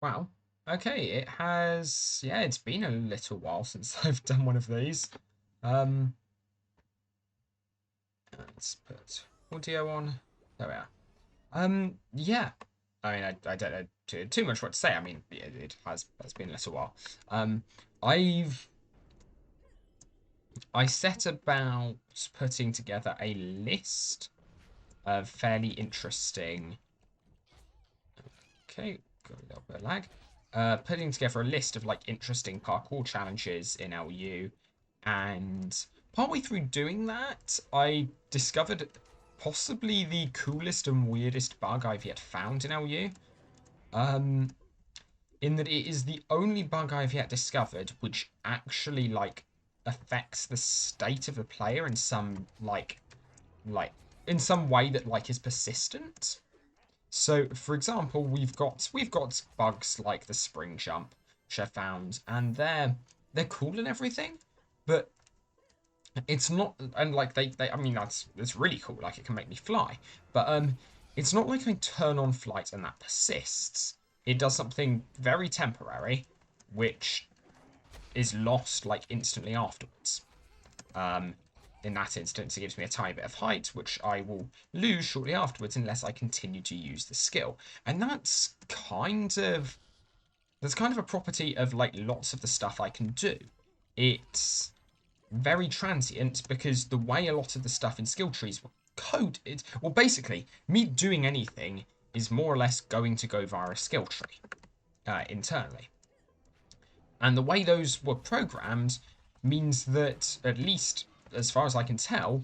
Wow. Okay, it has, yeah, it's been a little while since I've done one of these. Um, let's put audio on. There we are. Yeah. I mean, I don't know too much what to say. I mean, it has been a little while. Um, I've I set about putting together a list of fairly interesting. Okay, got a little bit of lag. Putting together a list of like interesting parkour challenges in LU, and partway through doing that, I discovered possibly the coolest and weirdest bug I've yet found in LU. Um, in that it is the only bug I've yet discovered which actually like affects the state of the player in some like in some way that like is persistent. So, for example, we've got bugs like the spring jump, which I found, and they're cool and everything, but it's not. And like they I mean that's really cool. Like it can make me fly, but it's not like I turn on flight and that persists. It does something very temporary, which is lost like instantly afterwards. Um, in that instance, it gives me a tiny bit of height, which I will lose shortly afterwards unless I continue to use the skill. And that's kind of a property of like lots of the stuff I can do. It's very transient because the way a lot of the stuff in skill trees were coded, well, basically, me doing anything is more or less going to go via a skill tree internally. And the way those were programmed means that, at least as far as I can tell,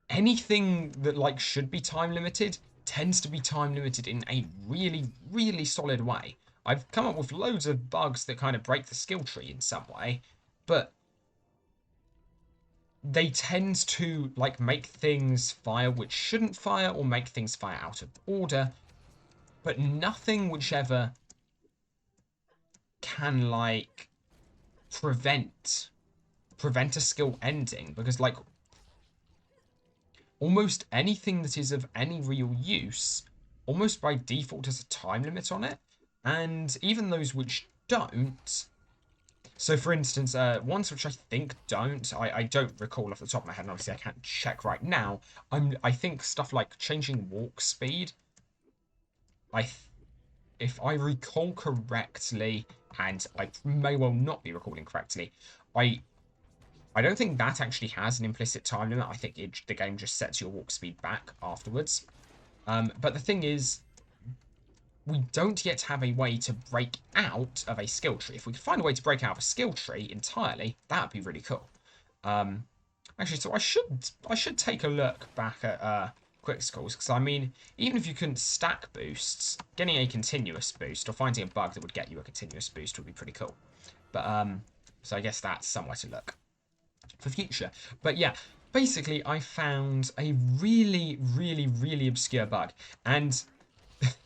anything that like should be time limited tends to be time limited in a really, really solid way. I've come up with loads of bugs that kind of break the skill tree in some way, but they tend to like make things fire which shouldn't fire or make things fire out of order, but nothing whichever can like prevent prevent a skill ending, because like almost anything that is of any real use almost by default has a time limit on it, and even those which don't. So, for instance, ones which I think don't, I don't recall off the top of my head, and obviously I can't check right now. I think stuff like changing walk speed. I, if I recall correctly, and I may well not be recalling correctly, I I don't think that actually has an implicit time limit. I think the game just sets your walk speed back afterwards. But the thing is, we don't yet have a way to break out of a skill tree. If we could find a way to break out of a skill tree entirely, that would be really cool. Um, Actually, so I should take a look back at quick scores, because I mean, even if you couldn't stack boosts, getting a continuous boost or finding a bug that would get you a continuous boost would be pretty cool. But so I guess that's somewhere to look for future. But yeah, basically, I found a really, really, really obscure bug, and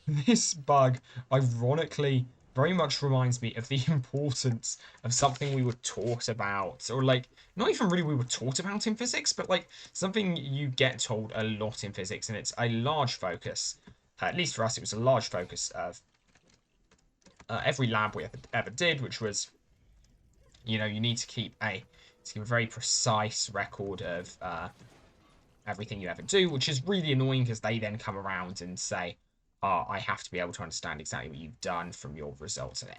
this bug, ironically, very much reminds me of the importance of something we were taught about, or like, not even really we were taught about in physics, but like something you get told a lot in physics, and it's a large focus. At least for us, it was a large focus of every lab we ever did, which was, you need to keep a very precise record of everything you ever do, which is really annoying because they then come around and say, oh, I have to be able to understand exactly what you've done from your results. And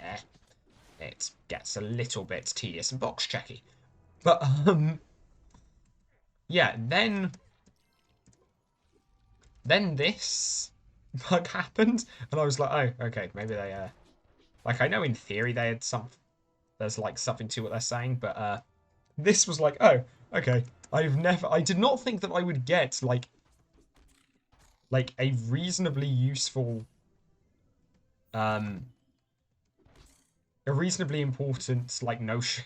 it gets a little bit tedious and box checky. But yeah, then this bug happened, and I was like, oh, okay, maybe they like, I know in theory they had there's like something to what they're saying, but this was like, oh, okay. I did not think that I would get like a reasonably useful um a reasonably important like notion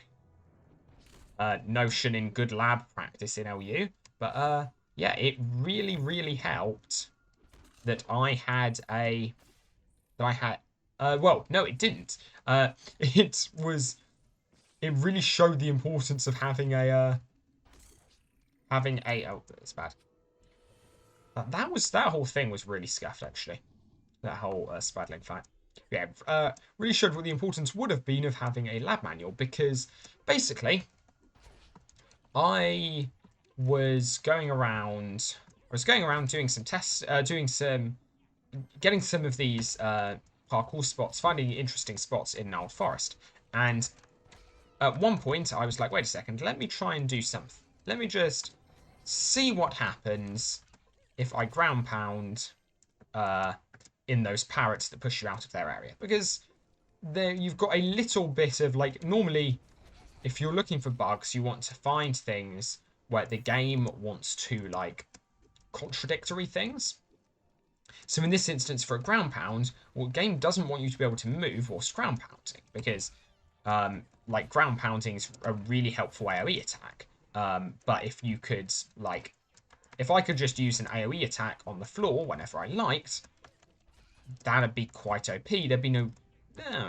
in good lab practice in LU. But yeah, it really, really helped that I had a that I had well, no, it didn't. It was it really showed the importance of having a oh, that's bad. That whole thing was really scuffed actually. that whole Spidling fight. Yeah, really showed what the importance would have been of having a lab manual, because basically I was going around doing some tests, getting some of these parkour spots, finding interesting spots in an old forest. And at one point, I was like, wait a second, let me try and do something. Let me just see what happens if I ground pound in those parrots that push you out of their area. Because there you've got a little bit of, like, normally, if you're looking for bugs, you want to find things where the game wants to, like, contradictory things. So in this instance, for a ground pound, well, the game doesn't want you to be able to move whilst ground pounding, because like ground pounding is a really helpful AoE attack. But if you could, like, if I could just use an AoE attack on the floor whenever I liked, that'd be quite OP. There'd be no,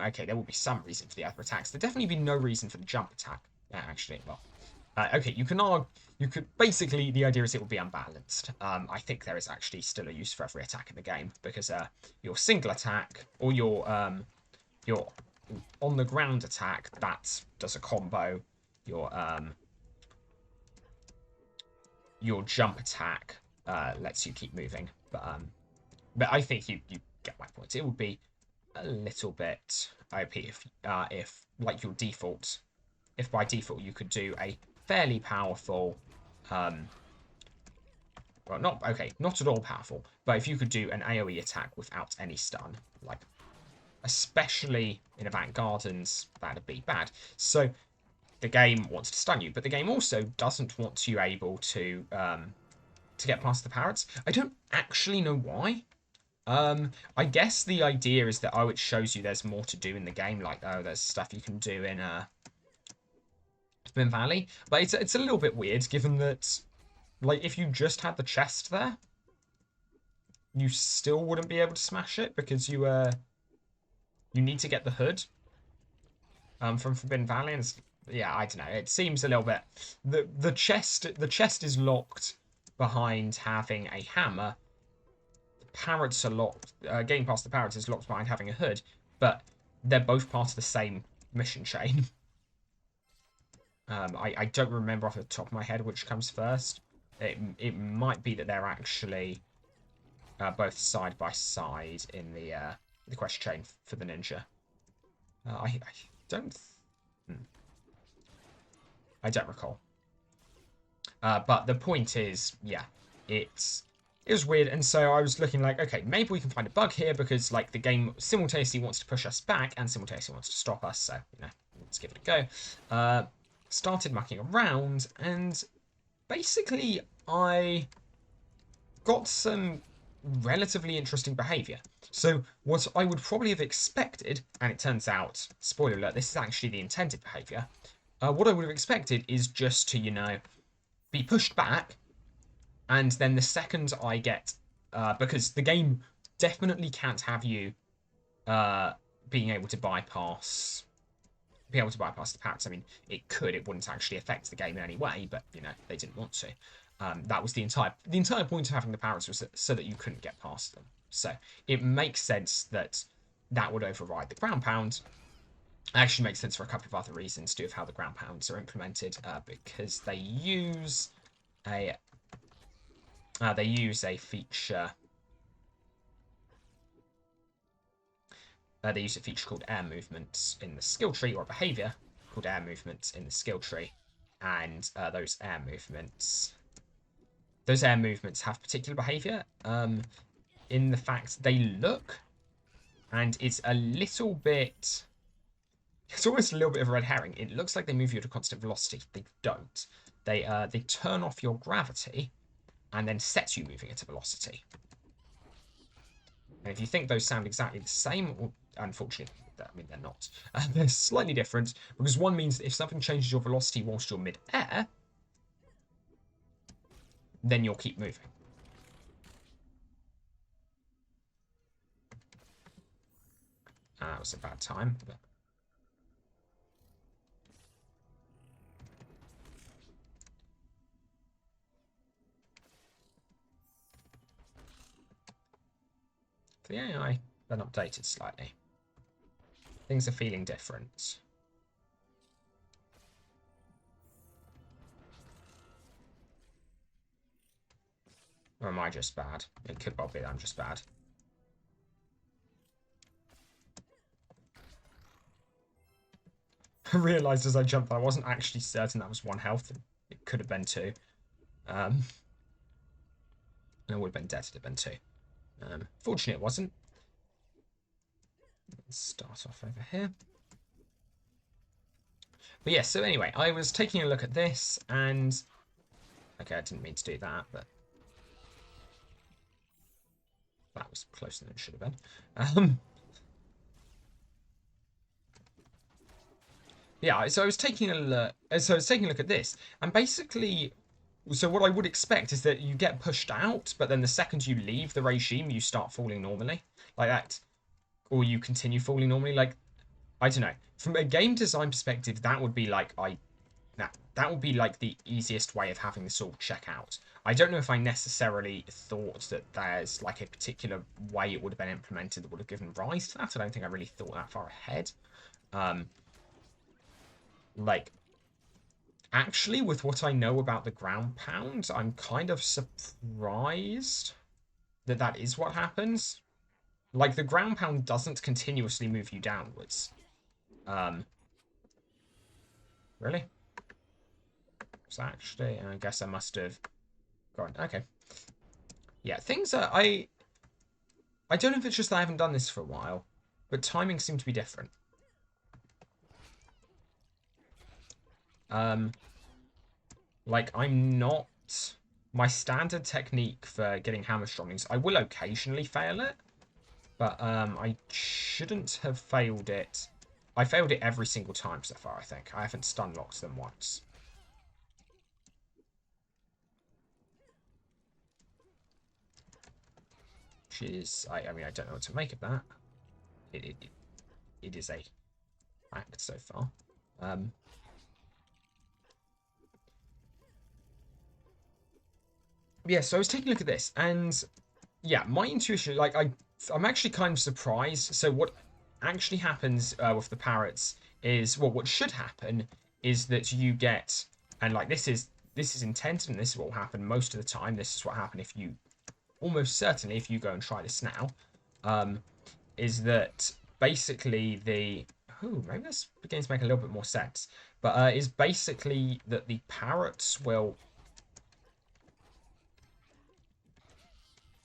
okay, there would be some reason for the other attacks. There'd definitely be no reason for the jump attack. Actually, well, okay, you can argue, you could, basically the idea is it will be unbalanced. I think there is actually still a use for every attack in the game, because your single attack or your on the ground attack that does a combo. Your jump attack lets you keep moving, but I think you get my point. It would be a little bit OP if like your default, if by default you could do a fairly powerful, well, not at all powerful, but if you could do an AoE attack without any stun, like, especially in Avant Gardens, that'd be bad. So the game wants to stun you, but the game also doesn't want you able to get past the parrots. I don't actually know why. I guess the idea is that, oh, it shows you there's more to do in the game, like, oh, there's stuff you can do in Spin Valley, but it's a little bit weird, given that, like, if you just had the chest there, you still wouldn't be able to smash it, because you need to get the hood from Forbidden Valley, and yeah, I don't know. It seems a little bit, the chest is locked behind having a hammer. The parrots are locked. Getting past the parrots is locked behind having a hood, but they're both part of the same mission chain. I don't remember off the top of my head which comes first. It might be that they're actually both side by side in the quest chain for the ninja. I don't. I don't recall. But the point is, yeah, it was weird, and so I was looking like, okay, maybe we can find a bug here, because, like, the game simultaneously wants to push us back and simultaneously wants to stop us. So, you know, let's give it a go. Started mucking around, and basically I got some relatively interesting behavior. So what I would probably have expected, and it turns out, spoiler alert, this is actually the intended behavior. What I would have expected is just to, you know, be pushed back, and then the second I get, because the game definitely can't have you being able to bypass the parrots. I mean, it could. It wouldn't actually affect the game in any way, but, you know, they didn't want to. That was the entire point of having the parrots, was so that you couldn't get past them. So it makes sense that that would override the ground pound. It actually makes sense for a couple of other reasons too, of how the ground pounds are implemented, because they use a feature. They use a feature called air movements in the skill tree, or a behavior called air movements in the skill tree, and those air movements have particular behavior in the fact they look, and it's a little bit, it's almost a little bit of a red herring. It looks like they move you at a constant velocity. They don't. They turn off your gravity and then set you moving at a velocity. And if you think those sound exactly the same, well, unfortunately, I mean, they're not. They're slightly different, because one means that if something changes your velocity whilst you're mid-air, then you'll keep moving. That was a bad time, but... the AI been updated slightly? Things are feeling different. Or am I just bad? It could well be that I'm just bad. I realised as I jumped that I wasn't actually certain that was 1 health. It could have been 2. And I would have been dead if it had been 2. Fortunately it wasn't. Let's start off over here. But yeah, so anyway, I was taking a look at this and... Okay, I didn't mean to do that, but... That was closer than it should have been. Yeah, so I was taking a look. So I was taking a look at this, and basically, so what I would expect is that you get pushed out, but then the second you leave the regime, you start falling normally, like that, or you continue falling normally. Like, I don't know. From a game design perspective, that would be like that would be like the easiest way of having this all check out. I don't know if I necessarily thought that there's like a particular way it would have been implemented that would have given rise to that. I don't think I really thought that far ahead. Like, actually, with what I know about the ground pound, I'm kind of surprised that that is what happens. Like, the ground pound doesn't continuously move you downwards. Really? So actually, I guess I must have gone. Okay. Yeah, things are... I don't know if it's just that I haven't done this for a while, but timing seemed to be different. Like, I'm not... My standard technique for getting hammer strongings, I will occasionally fail it, but I shouldn't have failed it. I failed it every single time so far, I think. I haven't stun locked them once. Which is... I mean, I don't know what to make of that. It is a fact so far. Yeah, so I was taking a look at this, and yeah, my intuition, like, I'm actually kind of surprised. So what actually happens with the parrots is, well, what should happen is that you get, and like this is intended, and this is what will happen most of the time. This is what happen if you, almost certainly, if you go and try this now, is that basically the, oh, maybe this begins to make a little bit more sense, but is basically that the parrots will.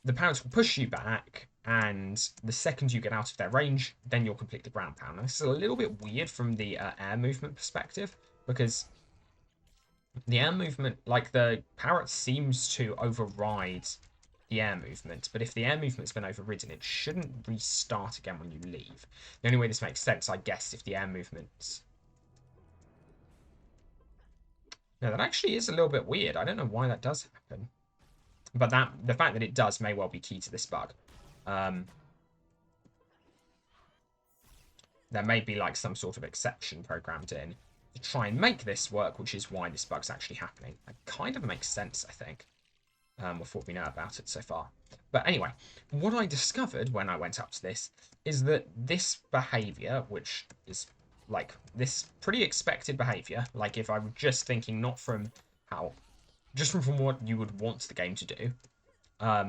The parrots will push you back, and the second you get out of their range, then you'll complete the ground pound. Now, this is a little bit weird from the air movement perspective, because the air movement, like the parrot seems to override the air movement, but if the air movement's been overridden, it shouldn't restart again when you leave. The only way this makes sense, I guess, if the air movement's... Now, that actually is a little bit weird. I don't know why that does happen. But the fact that it does may well be key to this bug. There may be like some sort of exception programmed in to try and make this work, which is why this bug's actually happening. That kind of makes sense, I think, with what we know about it so far. But anyway, what I discovered when I went up to this is that this behavior, which is like this pretty expected behavior, like if I were just thinking not from how... Just from what you would want the game to do,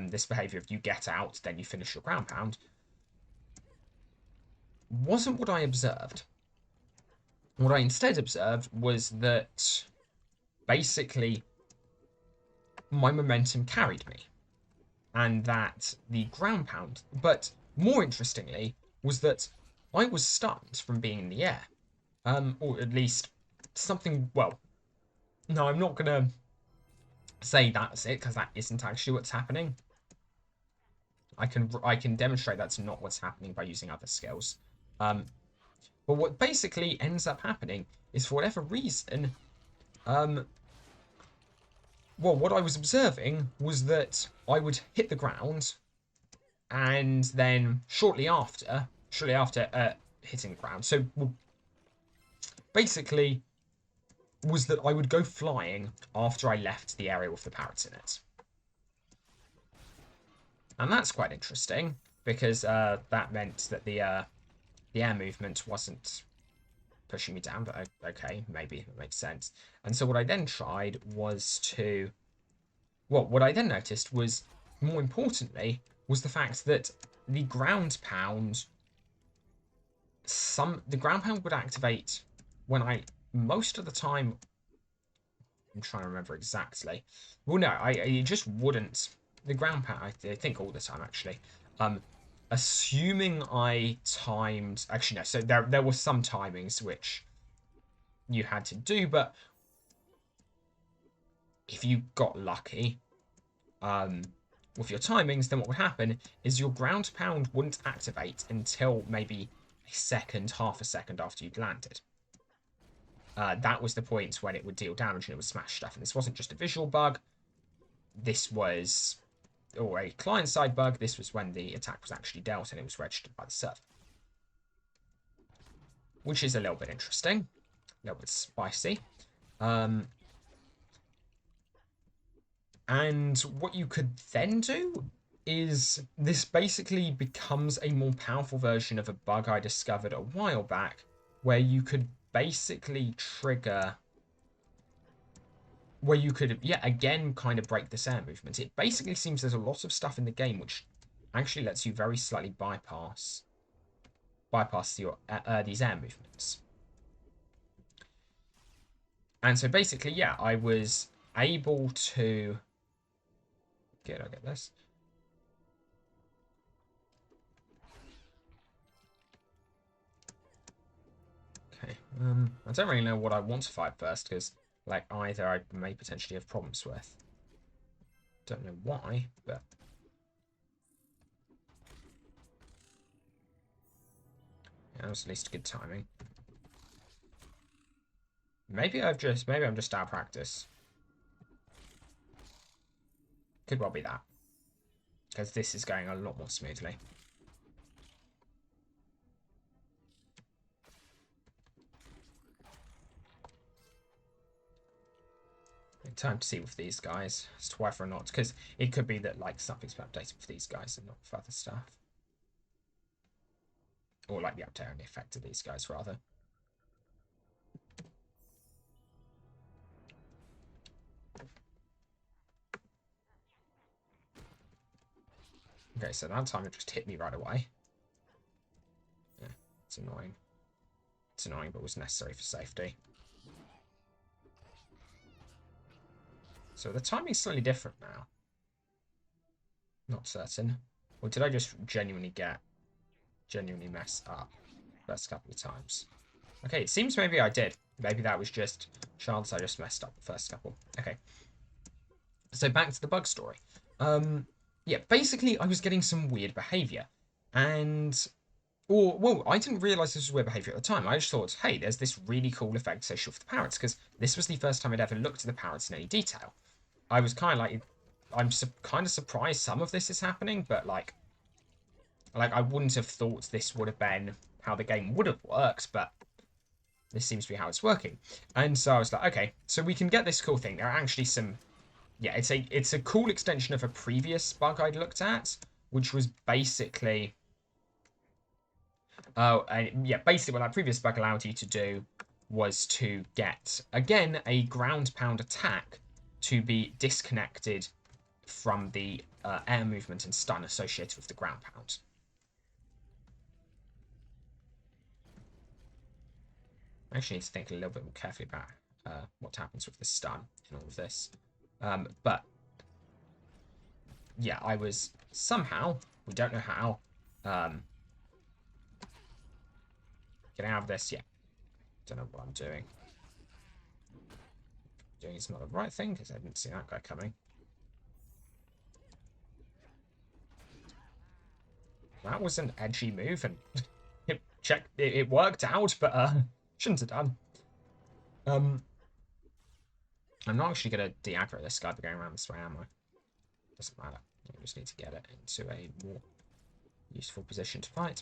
this behavior of you get out, then you finish your ground pound, wasn't what I observed. What I instead observed was that basically my momentum carried me, and that the ground pound, but more interestingly, was that I was stunned from being in the air, or at least something. Well, no, I'm not gonna say that's it, because that isn't actually what's happening. I can demonstrate that's not what's happening by using other skills. But what basically ends up happening is, for whatever reason, well, what I was observing was that I would hit the ground, and then shortly after hitting the ground, so basically was that I would go flying after I left the area with the parrots in it. And that's quite interesting, because that meant that the air movement wasn't pushing me down, but okay, maybe it makes sense. And so what I then tried was to... Well, what I then noticed was, more importantly, was the fact that the ground pound... The ground pound would activate when most of the time... I'm trying to remember exactly. Well, no, it just wouldn't. The ground pound, I think all the time, actually. Assuming I timed... Actually, no, so there were some timings which you had to do, but if you got lucky with your timings, then what would happen is your ground pound wouldn't activate until maybe a second, half a second after you'd landed. That was the point when it would deal damage and it would smash stuff. And this wasn't just a visual bug. This was... or a client-side bug. This was when the attack was actually dealt and it was registered by the server. Which is a little bit interesting. A little bit spicy. And what you could then do is this basically becomes a more powerful version of a bug I discovered a while back, where you could basically trigger... where you could, again, kind of break this air movement. It basically seems there's a lot of stuff in the game which actually lets you very slightly bypass your these air movements. And so basically, I was able to... I'll get this. Okay, I don't really know what I want to fight first, because, like, either I may potentially have problems with. Don't know why, but... that was at least good timing. Maybe I'm just out of practice. Could well be that. Because this is going a lot more smoothly. Time to see with these guys as to whether or not, because it could be that like something's been updated for these guys and not for other stuff, or like the update only affected these guys rather. Okay, so that time it just hit me right away. Yeah, it's annoying. It's annoying, but was necessary for safety. So the timing's slightly different now. Not certain. Or did I just genuinely mess up first couple of times? Okay, it seems maybe I did. Maybe that was just chance I just messed up the first couple. Okay. So back to the bug story. Yeah, basically I was getting some weird behavior. And... well, I didn't realise this was weird behaviour at the time. I just thought, hey, there's this really cool effect associated with the parrots, because this was the first time I'd ever looked at the parrots in any detail. I was kind of like, I'm kind of surprised some of this is happening, but like I wouldn't have thought this would have been how the game would have worked, but this seems to be how it's working. And so I was like, okay, so we can get this cool thing. There are actually some, it's a cool extension of a previous bug I'd looked at, which was basically, basically what that previous bug allowed you to do was to get, again, a ground pound attack to be disconnected from the air movement and stun associated with the ground pound. I actually need to think a little bit more carefully about what happens with the stun in all of this. But, yeah, I was somehow, we don't know how, getting out of this, don't know what I'm doing. Doing is not the right thing, because I didn't see that guy coming. That was an edgy move, and it worked out, but shouldn't have done. I'm not actually going to de-aggro this guy by going around this way, am I? Doesn't matter. I just need to get it into a more useful position to fight.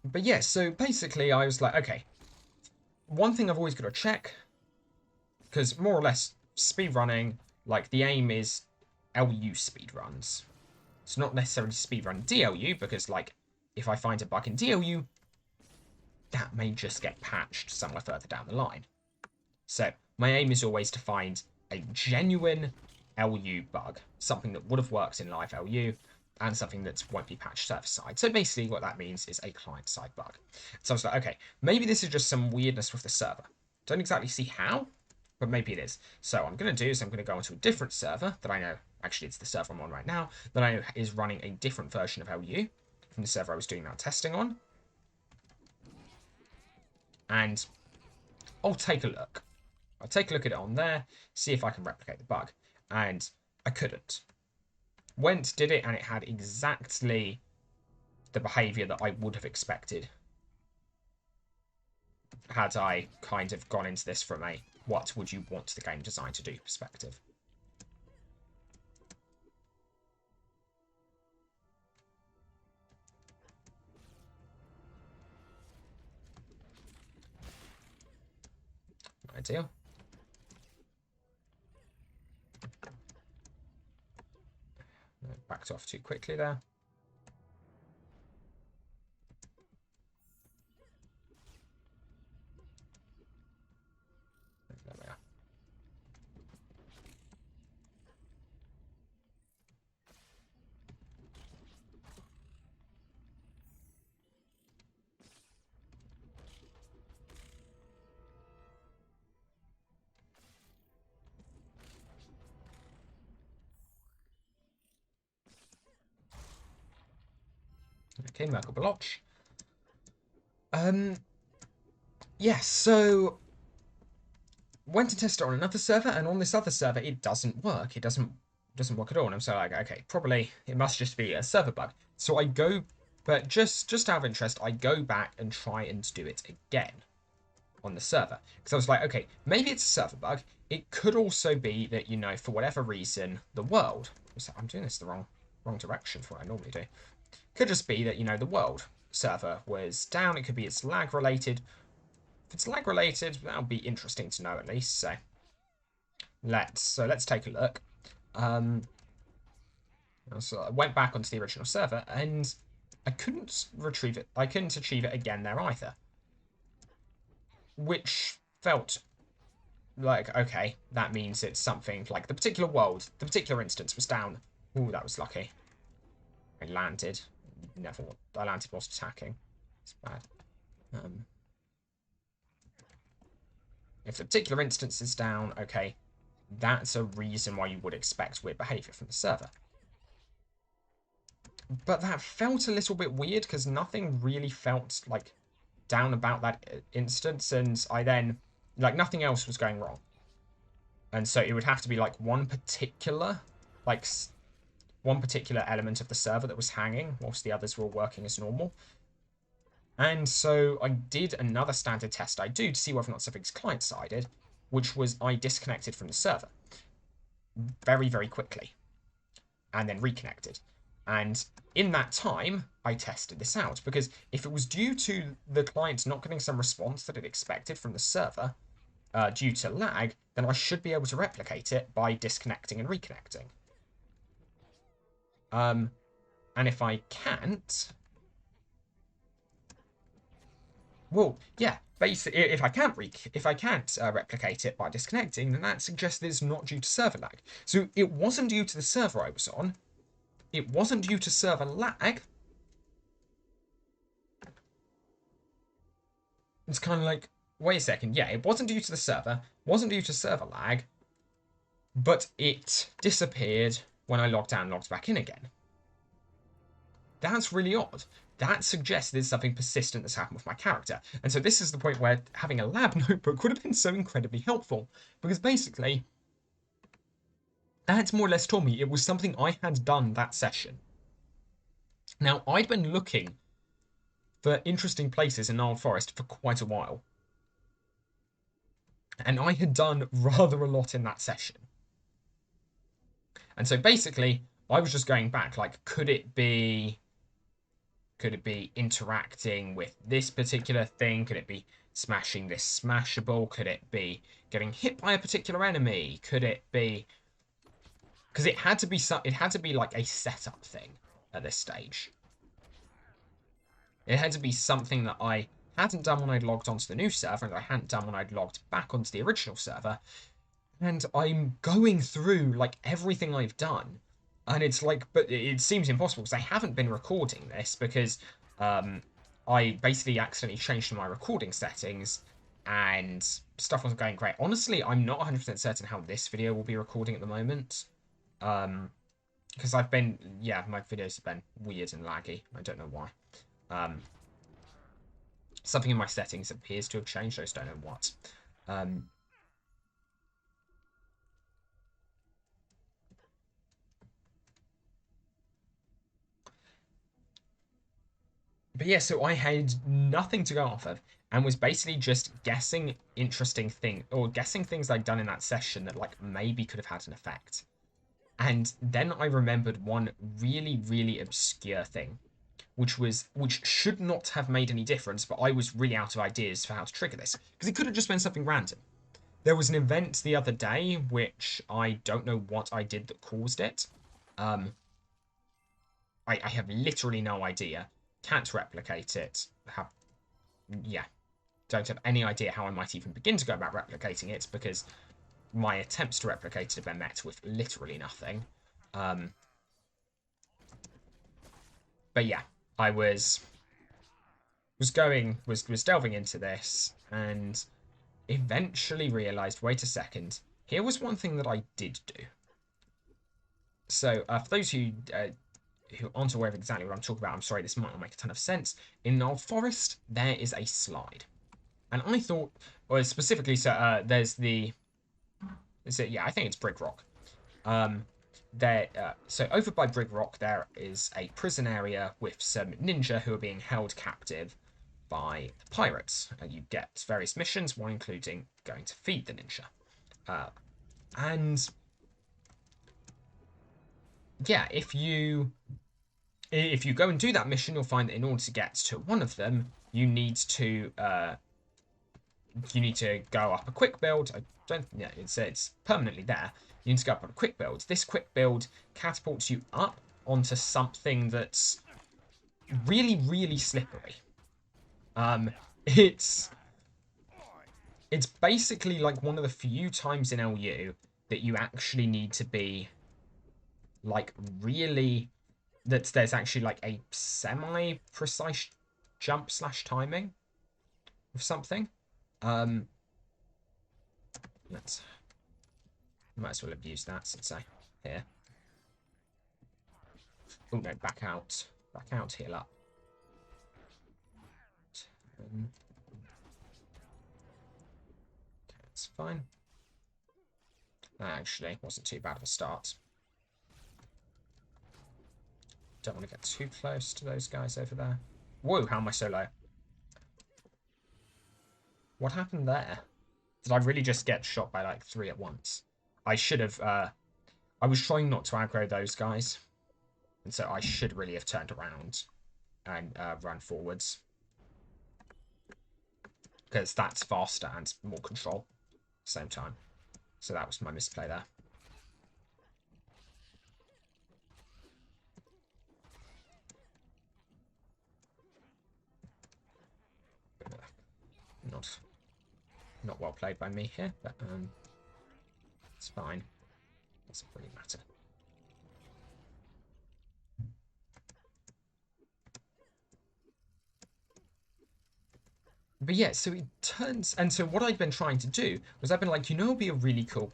But yeah, so basically I was like, okay, one thing I've always got to check, because more or less speed running, Like, the aim is LU speedruns. It's not necessarily speedrun DLU, because, like, if I find a bug in DLU, that may just get patched somewhere further down the line. So, my aim is always to find a genuine LU bug, something that would have worked in live LU, and something that won't be patched server-side. So basically what that means is a client-side bug. So I was like, okay, maybe this is just some weirdness with the server. Don't exactly see how, but maybe it is. So what I'm going to do is I'm going to go onto a different server that I know, actually it's the server I'm on right now, that I know is running a different version of LU from the server I was doing that testing on. And I'll take a look. I'll take a look at it on there, see if I can replicate the bug. And I couldn't. Went, did it, and it had exactly the behavior that I would have expected had I kind of gone into this from a what would you want the game design to do perspective. Ideal. Backed off too quickly there. There we are. Okay, Merkle Bloch. Yeah, so went to test it on another server, and on this other server it doesn't work. It doesn't work at all. And I'm so like, okay, probably it must just be a server bug. So I go, but just out of interest, I go back and try and do it again on the server, because I was like, okay, maybe it's a server bug. It could also be that, you know, for whatever reason, the world. I'm doing this the wrong direction for what I normally do. Could just be that, you know, the world server was down. It could be it's lag related. If it's lag related, that'll be interesting to know at least. So let's take a look. So I went back onto the original server and I couldn't retrieve it. I couldn't achieve it again there either, which felt like, okay, that means it's something like the particular world, the particular instance was down. Ooh, that was lucky. I landed. I landed whilst attacking. It's bad. If the particular instance is down, okay, that's a reason why you would expect weird behavior from the server. But that felt a little bit weird because nothing really felt like down about that instance, and I then, like, nothing else was going wrong. And so it would have to be like one particular element of the server that was hanging whilst the others were working as normal. And so I did another standard test I do to see whether or not something's client-sided, which was I disconnected from the server very, very quickly and then reconnected. And in that time, I tested this out, because if it was due to the client not getting some response that it expected from the server due to lag, then I should be able to replicate it by disconnecting and reconnecting. And if I can't, well, yeah, basically, if I can't replicate it by disconnecting, then that suggests that it's not due to server lag. So it wasn't due to the server I was on. It wasn't due to server lag. It's kind of like, wait a second, yeah, it wasn't due to the server, wasn't due to server lag, but it disappeared when I logged out and logged back in again. That's really odd. That suggests there's something persistent that's happened with my character. And so this is the point where having a lab notebook would have been so incredibly helpful. Because basically, that more or less told me it was something I had done that session. Now, I'd been looking for interesting places in Gnarled Forest for quite a while. And I had done rather a lot in that session. And so basically, I was just going back, like, could it be interacting with this particular thing? Could it be smashing this smashable? Could it be getting hit by a particular enemy? Could it be because it had to be like a setup thing at this stage. It had to be something that I hadn't done when I'd logged onto the new server, and I hadn't done when I'd logged back onto the original server. And I'm going through like everything I've done, and it's like, but it seems impossible because I haven't been recording this because I basically accidentally changed my recording settings and stuff wasn't going great. Honestly, I'm not 100% certain how this video will be recording at the moment. Because my videos have been weird and laggy. I don't know why. Something in my settings appears to have changed. I just don't know what. But yeah, so I had nothing to go off of and was basically just guessing guessing things I'd done in that session that like maybe could have had an effect. And then I remembered one really, really obscure thing, which should not have made any difference, but I was really out of ideas for how to trigger this because it could have just been something random. There was an event the other day which I don't know what I did that caused it. I have literally no idea. Can't replicate it. Don't have any idea how I might even begin to go about replicating it because my attempts to replicate it have been met with literally nothing. But yeah, I was delving into this and eventually realized, wait a second, here was one thing that I did do. So for those who aren't aware of exactly what I'm talking about, I'm sorry, this might not make a ton of sense. In Knoll Forest, there is a slide. And I thought, well, specifically, so there's the, I think it's Brig Rock. So over by Brig Rock, there is a prison area with some ninja who are being held captive by the pirates. And you get various missions, one including going to feed the ninja. And yeah, if you go and do that mission, you'll find that in order to get to one of them, you need to go up a quick build. It's permanently there. You need to go up on a quick build. This quick build catapults you up onto something that's really, really slippery. It's basically like one of the few times in LU that you actually need to be like really, that there's actually like a semi-precise jump / timing of something. Might as well abuse that since I'm here. Oh no, back out, heal up. Okay, that's fine. Actually, wasn't too bad of a start. Don't want to get too close to those guys over there. Whoa, how am I so low? What happened there? Did I really just get shot by like 3 at once? I should have, I was trying not to aggro those guys. And so I should really have turned around and run forwards. Because that's faster and more control at the same time. So that was my misplay there. Not well played by me here, but it's fine. Doesn't really matter. But yeah, so it turns, and so what I've been trying to do was I've been like, you know, it'll be a really cool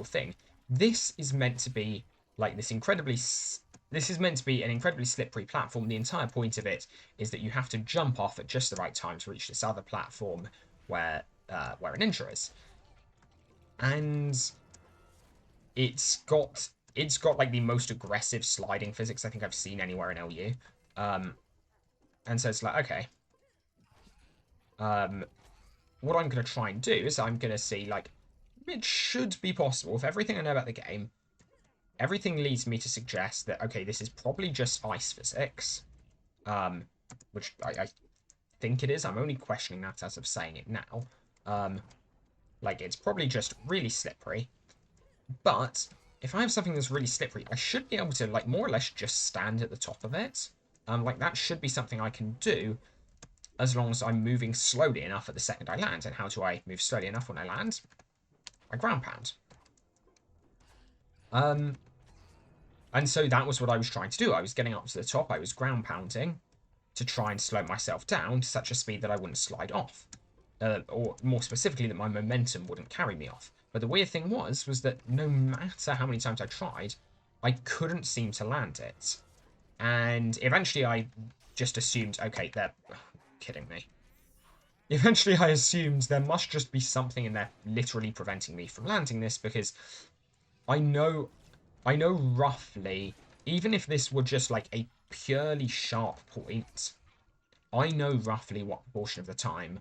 thing. This is meant to be like this is meant to be an incredibly slippery platform. The entire point of it is that you have to jump off at just the right time to reach this other platform where a ninja is. And it's got like the most aggressive sliding physics I think I've seen anywhere in LU. And so it's like, okay. What I'm going to try and do is I'm going to see, like, it should be possible. With everything I know about the game, everything leads me to suggest that, okay, this is probably just ice physics. Which I think it is. I'm only questioning that as of saying it now. Like, it's probably just really slippery. But if I have something that's really slippery, I should be able to, like, more or less just stand at the top of it. Like, that should be something I can do as long as I'm moving slowly enough at the second I land. And how do I move slowly enough when I land? I ground pound. And so that was what I was trying to do. I was getting up to the top. I was ground pounding to try and slow myself down to such a speed that I wouldn't slide off. Or more specifically, that my momentum wouldn't carry me off. But the weird thing was that no matter how many times I tried, I couldn't seem to land it. And eventually I just assumed, okay, they're kidding me. Eventually I assumed there must just be something in there literally preventing me from landing this, because I know roughly, even if this were just like a purely sharp point, I know roughly what proportion of the time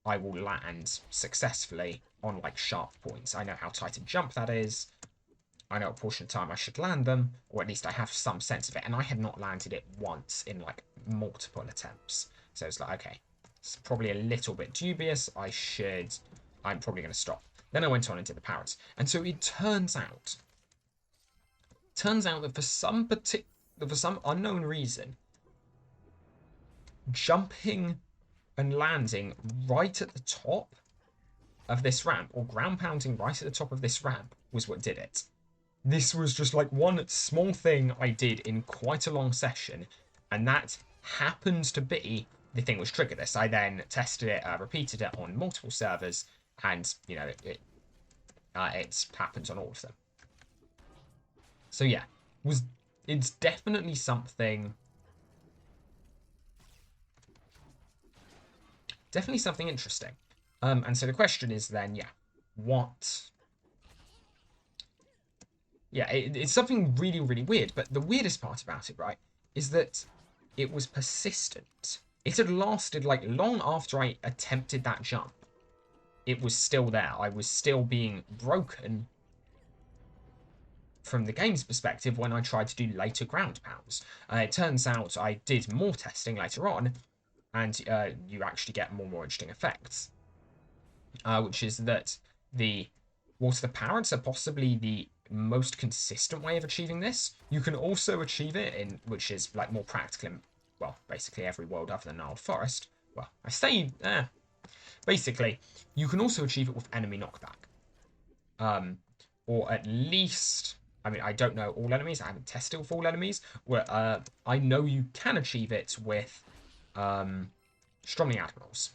I will land successfully on like sharp points. I know how tight a jump that is. I know what portion of time I should land them, or at least I have some sense of it. And I had not landed it once in like multiple attempts. So it's like, okay, it's probably a little bit dubious. I'm probably going to stop. Then I went on and did the parrots. And so it turns out that for some unknown reason, jumping and landing right at the top of this ramp, or ground pounding right at the top of this ramp, was what did it. This was just like one small thing I did in quite a long session, and that happened to be the thing which triggered this. I then tested it, repeated it on multiple servers, and you know it happens on all of them. So yeah, it's definitely something. Definitely something interesting. And so the question is then, yeah, what? Yeah, it's something really, really weird. But the weirdest part about it, right, is that it was persistent. It had lasted like long after I attempted that jump. It was still there. I was still being broken from the game's perspective when I tried to do later ground pounds. It turns out I did more testing later on, and you actually get more interesting effects. Which is that the parrots are possibly the most consistent way of achieving this. You can also achieve it in, which is like more practical in, well, basically every world other than Gnarled Forest. Well, I say, basically, you can also achieve it with enemy knockback. Or at least, I mean, I don't know all enemies. I haven't tested with all enemies. Where I know you can achieve it with Stroming Admirals.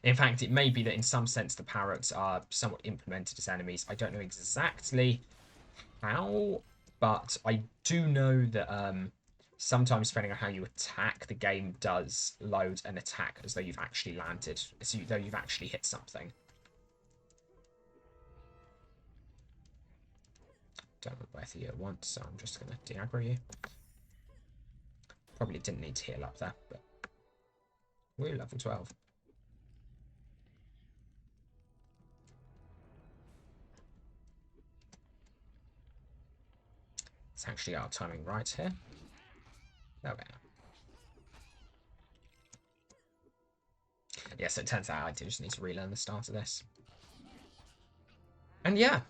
In fact, it may be that in some sense the parrots are somewhat implemented as enemies. I don't know exactly how, but I do know that sometimes, depending on how you attack, the game does load an attack as though you've actually landed, as though you've actually hit something. Don't know whether you want, so I'm just going to de-aggro you. Probably didn't need to heal up there, but we're level 12. It's actually our timing right here. There we are. Yes, it turns out I do just need to relearn the start of this. And yeah,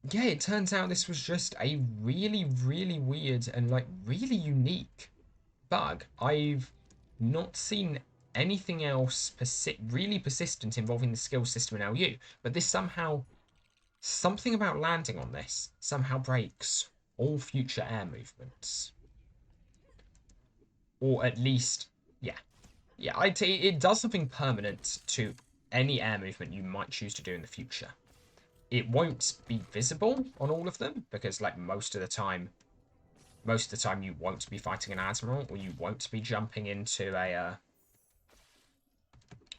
yeah, it turns out this was just a really, really weird and like really unique bug. I've not seen anything else really persistent involving the skill system in LU, but this somehow, something about landing on this somehow breaks all future air movements. Or at least, yeah, it does something permanent to any air movement you might choose to do in the future. It won't be visible on all of them, because like most of the time you won't be fighting an admiral, or you won't be jumping into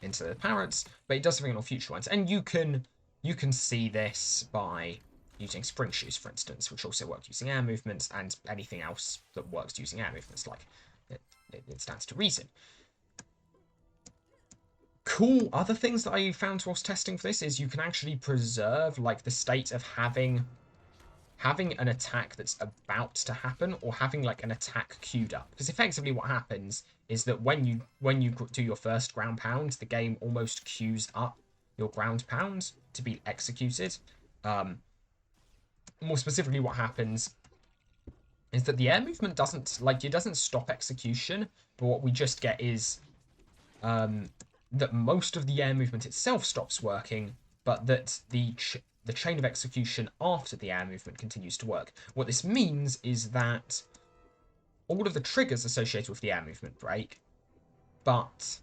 the parrots, but it does something on all future ones. And you can see this by using spring shoes, for instance, which also work using air movements, and anything else that works using air movements, like it stands to reason. Cool other things that I found whilst testing for this is you can actually preserve like the state of having an attack that's about to happen, or having like an attack queued up. Because effectively what happens is that when you do your first ground pound, the game almost queues up your ground pound to be executed. More specifically, what happens is that the air movement doesn't, like, it doesn't stop execution, but what we just get is that most of the air movement itself stops working, but that the chain of execution after the air movement continues to work. What this means is that all of the triggers associated with the air movement break, but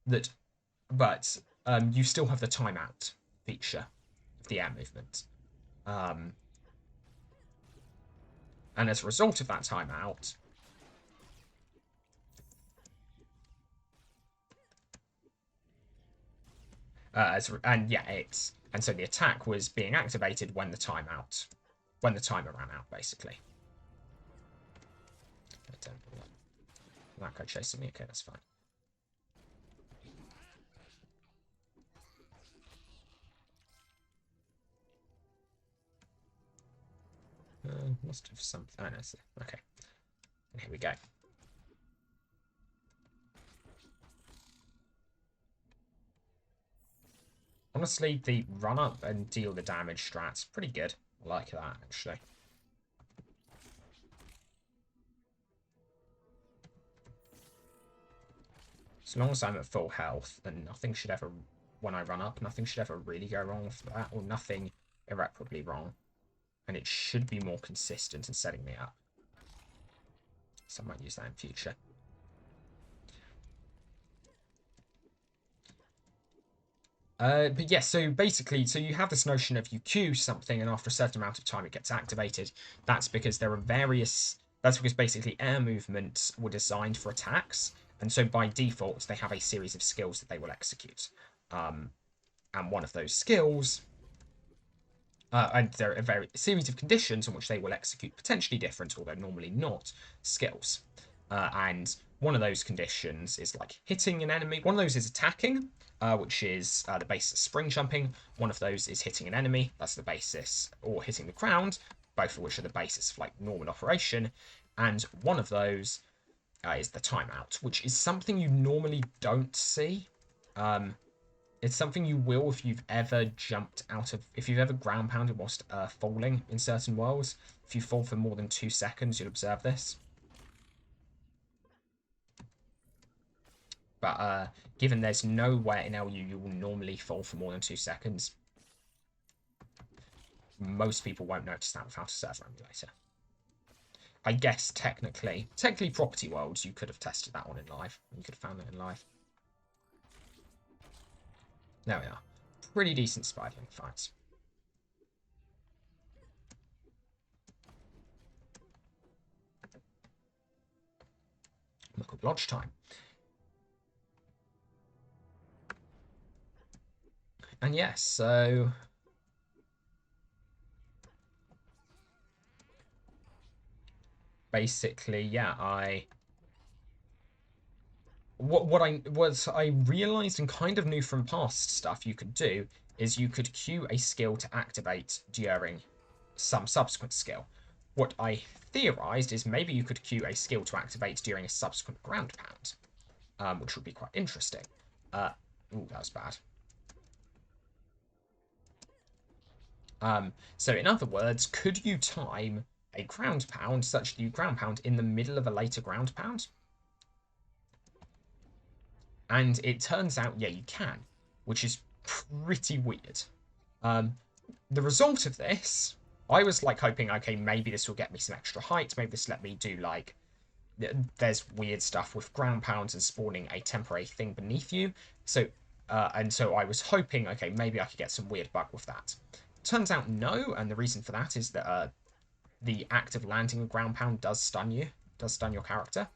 you still have the timeout feature of the air movement. And as a result of that timeout, and so the attack was being activated when the timer ran out, basically. That guy chasing me. Okay, that's fine. Must have something. Oh, no, okay. And here we go. Honestly, the run up and deal the damage strat's pretty good. I like that, actually. As long as I'm at full health, then nothing should ever, when I run up, nothing should ever really go wrong with that, or nothing irreparably wrong. And it should be more consistent in setting me up. So I might use that in future. But yeah, so basically, so you have this notion of you queue something, and after a certain amount of time it gets activated. That's because there are that's because basically air movements were designed for attacks, and so by default they have a series of skills that they will execute. And one of those skills, and there are a series of conditions in which they will execute potentially different, although normally not, skills. And one of those conditions is like hitting an enemy. One of those is attacking, which is the basis of spring jumping. One of those is hitting an enemy. That's the basis, or hitting the ground, both of which are the basis of like normal operation. And one of those is the timeout, which is something you normally don't see. It's something you will if you've ever if you've ever ground pounded whilst falling in certain worlds. If you fall for more than 2 seconds, you'll observe this. But given there's nowhere in LU you will normally fall for more than 2 seconds, most people won't notice that without a server emulator. I guess technically Property Worlds, you could have tested that one in live. You could have found that in live. There we are. Pretty decent spidering fights. Look at lodge time. And yes, so basically, yeah, what I realized and kind of knew from past stuff you could do is you could queue a skill to activate during some subsequent skill. What I theorized is maybe you could queue a skill to activate during a subsequent ground pound, which would be quite interesting. Ooh, that was bad. So in other words, could you time a ground pound such that you ground pound in the middle of a later ground pound? And it turns out, yeah, you can, which is pretty weird. The result of this, I was like hoping, okay, maybe this will get me some extra height. Maybe this let me do like, there's weird stuff with ground pounds and spawning a temporary thing beneath you. So, and so I was hoping, okay, maybe I could get some weird bug with that. Turns out no, and the reason for that is that the act of landing a ground pound does stun your character.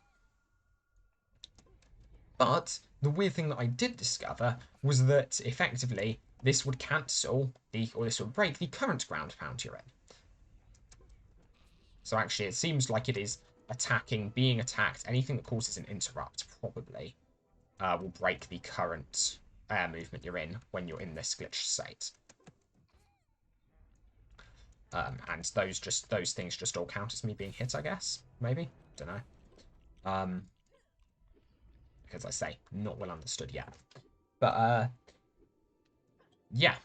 But the weird thing that I did discover was that effectively this would cancel this would break the current ground pound you're in. So actually it seems like it is being attacked, anything that causes an interrupt probably will break the current air movement you're in when you're in this glitched state. And those things just all count as me being hit, I guess. Maybe? Don't know. Because I say, not well understood yet. But yeah,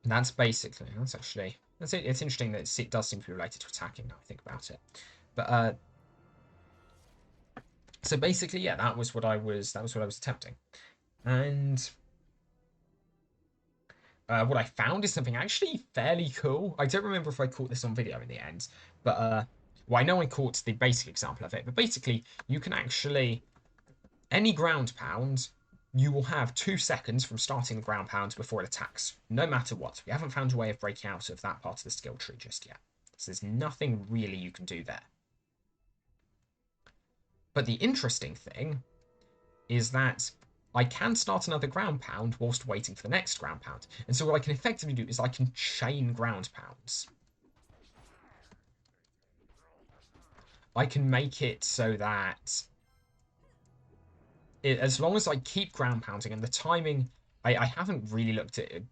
that's basically, that's actually, that's it. It's interesting that it does seem to be related to attacking now I think about it. But so basically, yeah, that was what I was attempting. And what I found is something actually fairly cool. I don't remember if I caught this on video in the end, but well, I know I caught the basic example of it. But basically, you can actually any ground pound, you will have 2 seconds from starting the ground pound before it attacks, no matter what. We haven't found a way of breaking out of that part of the skill tree just yet, so there's nothing really you can do there. But the interesting thing is that I can start another ground pound whilst waiting for the next ground pound. And so what I can effectively do is I can chain ground pounds. I can make it so that as long as I keep ground pounding and the timing, I haven't really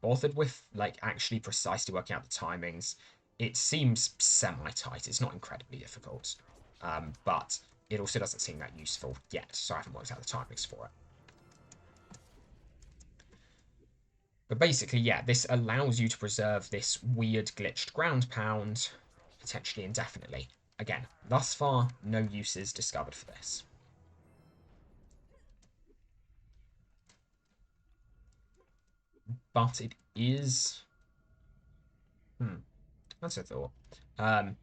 bothered with like actually precisely working out the timings. It seems semi-tight. It's not incredibly difficult, but it also doesn't seem that useful yet, so I haven't worked out the timings for it. But basically, yeah, this allows you to preserve this weird glitched ground pound potentially indefinitely. Again, thus far, no uses discovered for this. But it is... that's a thought. But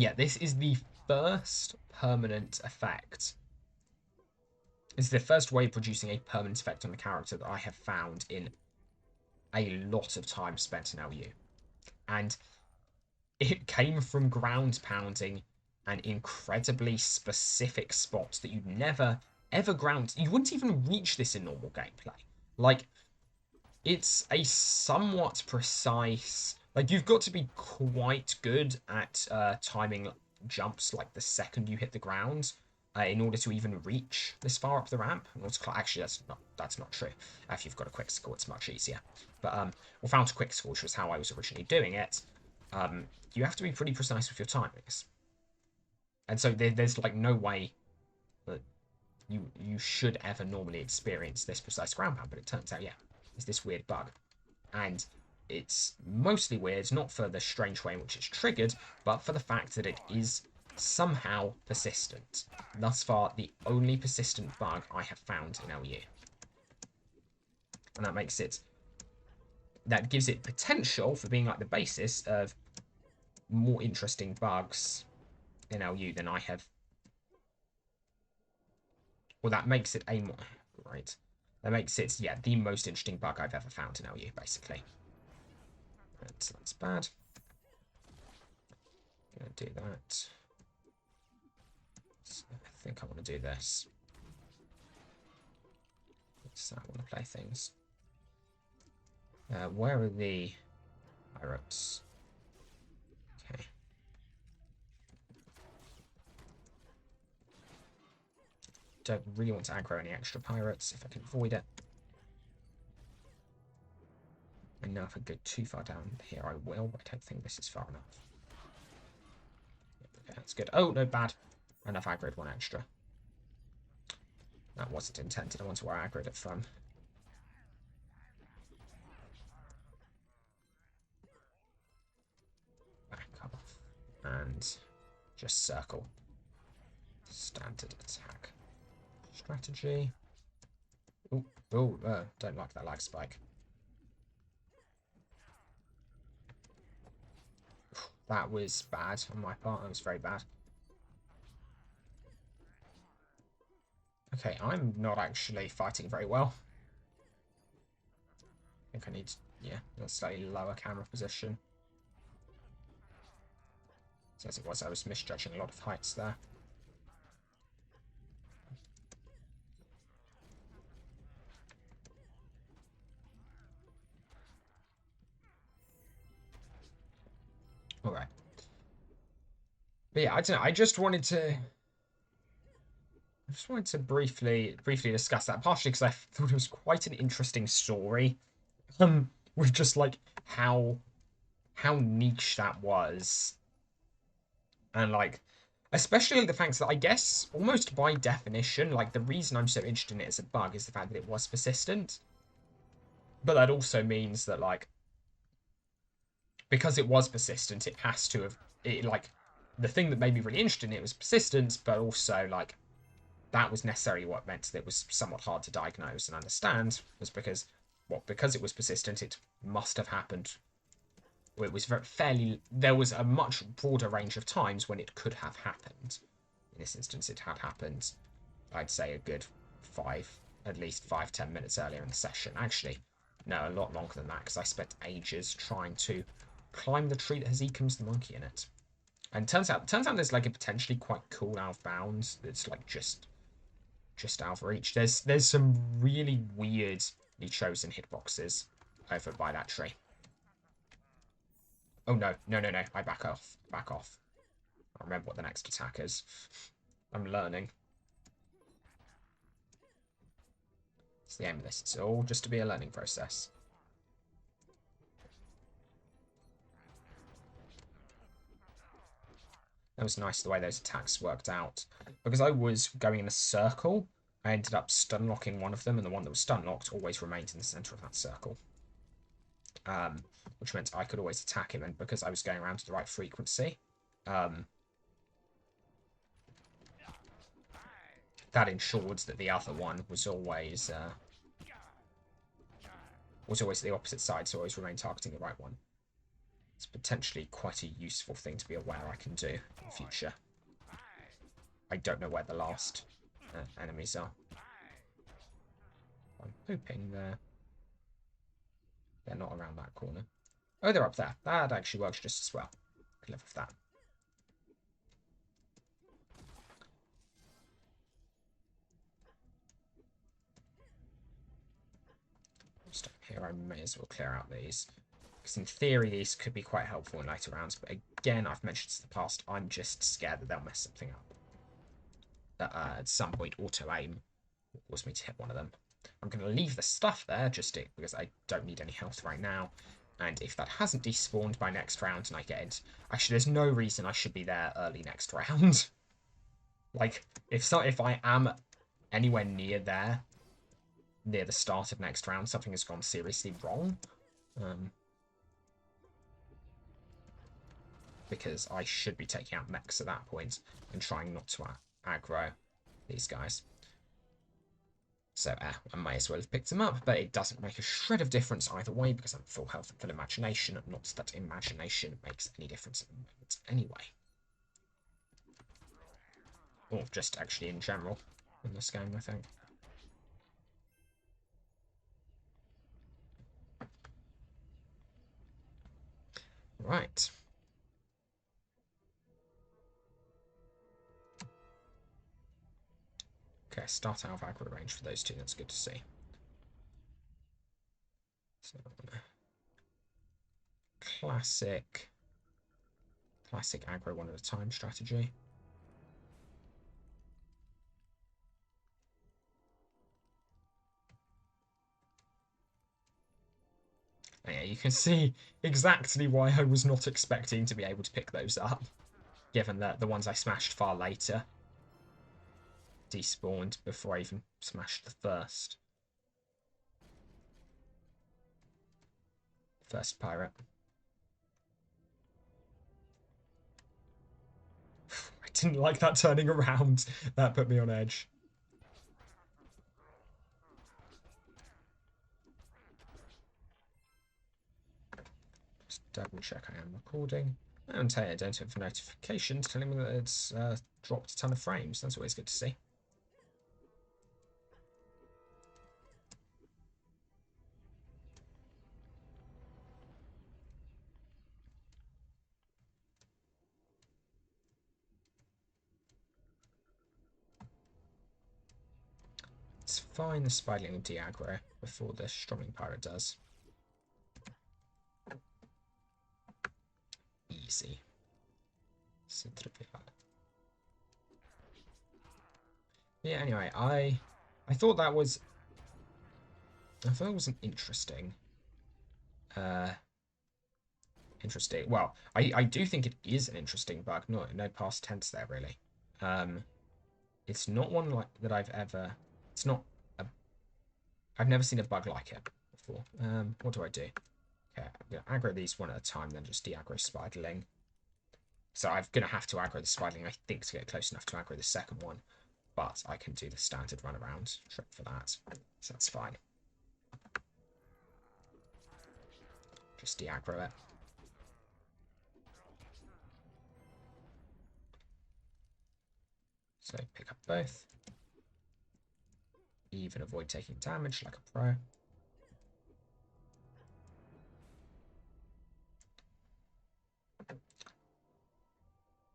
yeah, this is the first permanent effect. It's the first way of producing a permanent effect on the character that I have found in a lot of time spent in LU. And it came from ground pounding an incredibly specific spot that you'd never ever ground. You wouldn't even reach this in normal gameplay. Like, it's a somewhat precise. Like, you've got to be quite good at timing jumps, like the second you hit the ground, in order to even reach this far up the ramp. Actually, that's not true. If you've got a quick score, it's much easier. But without a quick score, which was how I was originally doing it, you have to be pretty precise with your timings. And so there's like no way that you should ever normally experience this precise ground pound, but it turns out, yeah, it's this weird bug. And it's mostly weird, not for the strange way in which it's triggered, but for the fact that it is somehow persistent. Thus far, the only persistent bug I have found in LU. And that gives it potential for being like the basis of more interesting bugs in LU than I have. Well, that makes it right. That makes it, yeah, the most interesting bug I've ever found in LU, basically. That's bad. I'm gonna do that. So I think I want to do this. So I want to play things. Where are the pirates? Okay. Don't really want to aggro any extra pirates if I can avoid it. I know if I go too far down here I will, but I don't think this is far enough. Okay, that's good. Oh, no, bad. Enough aggroed one extra. That wasn't intended. I wonder where I aggroed it from. Back off. And just circle. Standard attack. Strategy. Oh, don't like that lag spike. That was bad on my part. That was very bad. Okay, I'm not actually fighting very well. I think I need, yeah, a slightly lower camera position. So as it was, I was misjudging a lot of heights there. All right. But yeah, I don't know. I just wanted to briefly discuss that, partially because I thought it was quite an interesting story. With just like how niche that was, and like Especially the fact that I guess almost by definition, like the reason I'm so interested in it as a bug is the fact that it was persistent. But that also means that like because it was persistent, it has to have like the thing that made me really interested in it was persistence, but also like that was necessarily what meant that it was somewhat hard to diagnose and understand, was because because it was persistent, it must have happened. It was there was a much broader range of times when it could have happened. In this instance, it had happened, I'd say, a good at least 5-10 minutes earlier in the session. Actually, no, a lot longer than that, because I spent ages trying to climb the tree that has Ecombs the monkey in it. And turns out there's like a potentially quite cool out of bounds that's like just out of reach. There's some really weirdly chosen hitboxes over by that tree. Oh no, no, no, no, I back off. Back off. I remember what the next attack is. I'm learning. It's the aim of this. It's all just to be a learning process. That was nice the way those attacks worked out. Because I was going in a circle, I ended up stun locking one of them, and the one that was stun locked always remained in the center of that circle. Which meant I could always attack him, and because I was going around to the right frequency, that ensured that the other one was always the opposite side, so I always remained targeting the right one. It's potentially quite a useful thing to be aware I can do in the future. I don't know where the last enemies are. I'm hoping they're not around that corner. Oh, they're up there. That actually works just as well. I can live with that. Just up here, I may as well clear out these. Because in theory, these could be quite helpful in later rounds. But again, I've mentioned this in the past, I'm just scared that they'll mess something up. That at some point, auto-aim will cause me to hit one of them. I'm going to leave the stuff there, just because I don't need any health right now. And if that hasn't despawned by next round and I get it... Actually, there's no reason I should be there early next round. Like, if I am anywhere near there, near the start of next round, something has gone seriously wrong. Because I should be taking out mechs at that point and trying not to aggro these guys. So I may as well have picked them up, but it doesn't make a shred of difference either way because I'm full health and full imagination. Not that imagination makes any difference at the moment anyway. Or just actually in general in this game, I think. Right. Okay, start out of aggro range for those two. That's good to see. So, classic aggro one at a time strategy. And yeah, you can see exactly why I was not expecting to be able to pick those up, given that the ones I smashed far later despawned before I even smashed the first pirate. I didn't like that turning around. That put me on edge. Just double check I am recording. And I don't have notifications telling me that it's dropped a ton of frames. That's always good to see. It's fine, the Spiderling will de-aggro before the Strumming Pirate does. Easy. Yeah, anyway, I thought that was... I thought it was an interesting Interesting. Well, I do think it is an interesting bug. No past tense there, really. It's not one like that I've ever... It's not... A, I've never seen a bug like it before. What do I do? Okay, I'm going to aggro these one at a time, then just de-aggro Spiderling. So I'm going to have to aggro the Spiderling, I think, to get close enough to aggro the second one. But I can do the standard runaround trick for that. So that's fine. Just de-aggro it. So pick up both. Even avoid taking damage like a pro.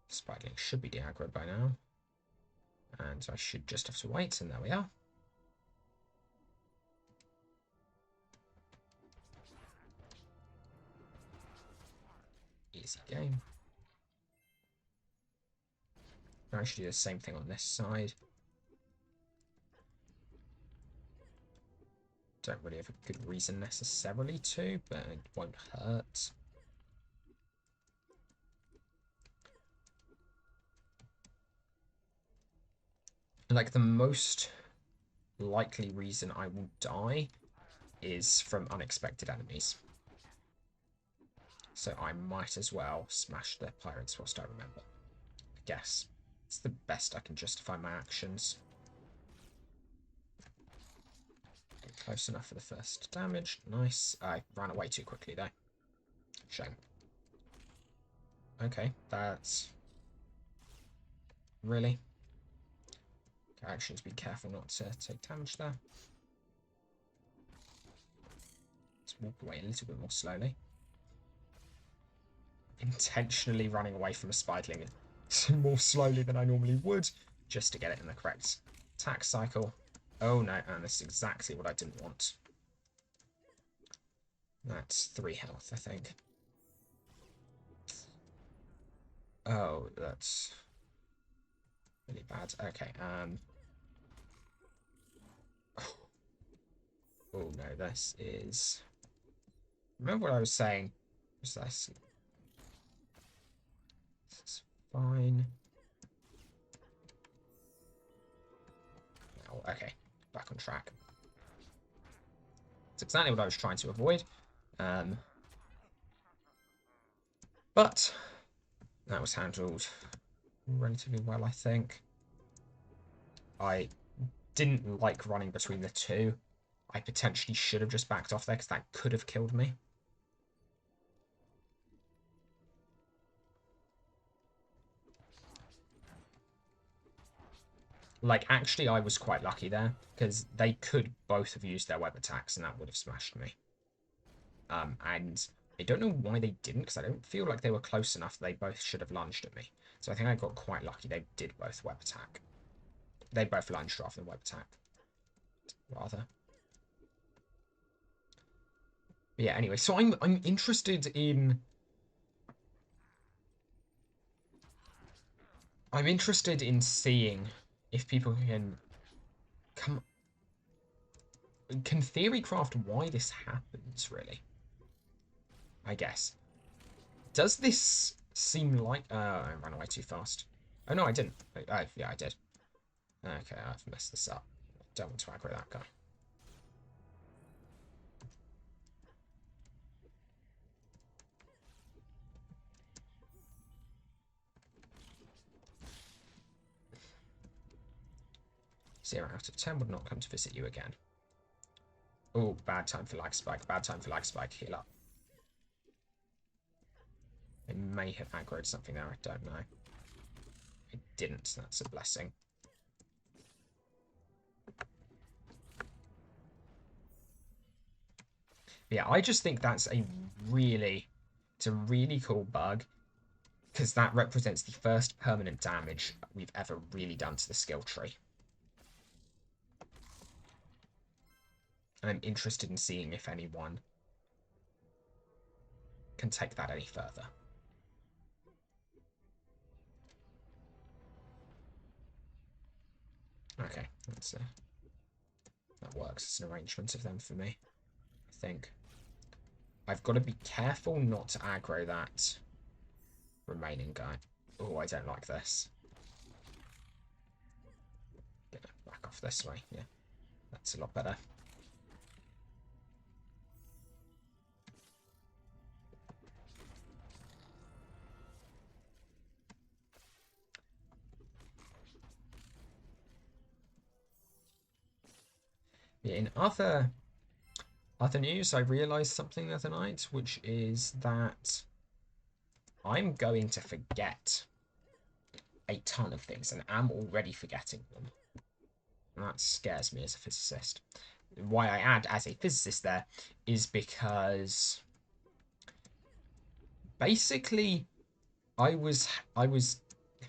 Spiderling should be de-aggroed by now. And I should just have to wait, and there we are. Easy game. I should do the same thing on this side. Don't really have a good reason necessarily to, but it won't hurt. Like, the most likely reason I will die is from unexpected enemies. So I might as well smash the pirates whilst I remember. I guess it's the best I can justify my actions. Close enough for the first damage. Nice. I ran away too quickly though. Shame. Okay, that's... Really? Actions, be careful not to take damage there. Let's walk away a little bit more slowly. Intentionally running away from a Spiderling more slowly than I normally would, just to get it in the correct attack cycle. Oh no, and this is exactly what I didn't want. That's 3 health, I think. Oh, that's really bad. Okay, oh no, this is... Remember what I was saying? Was this? This is fine. Oh, okay, back on track. It's exactly what I was trying to avoid. But that was handled relatively well, I think. I didn't like running between the two. I potentially should have just backed off there, because that could have killed me. Like, actually, I was quite lucky there, because they could both have used their web attacks, and that would have smashed me. And I don't know why they didn't, because I don't feel like they were close enough. They both should have lunged at me. So I think I got quite lucky. They did both web attack. They both lunged rather than web attack. Rather. But yeah, anyway, so I'm interested in... I'm interested in seeing if people can theory craft why this happens, really. I guess. Does this seem like... I ran away too fast. Oh, no, I didn't. Yeah, I did. Okay, I've messed this up. I don't want to aggro that guy. Zero out of 10 would not come to visit you again. Oh, bad time for lag spike. Bad time for lag spike. Heal up. I may have aggroed something there. I don't know. I didn't. That's a blessing. Yeah, I just think that's it's a really cool bug, because that represents the first permanent damage we've ever really done to the skill tree. And I'm interested in seeing if anyone can take that any further. Okay, that works. It's an arrangement of them for me, I think. I've got to be careful not to aggro that remaining guy. Oh, I don't like this. Gonna back off this way. Yeah, that's a lot better. Yeah, in other news, I realised something the other night, which is that I'm going to forget a ton of things, and am already forgetting them. And that scares me as a physicist. Why I add as a physicist there is because basically I was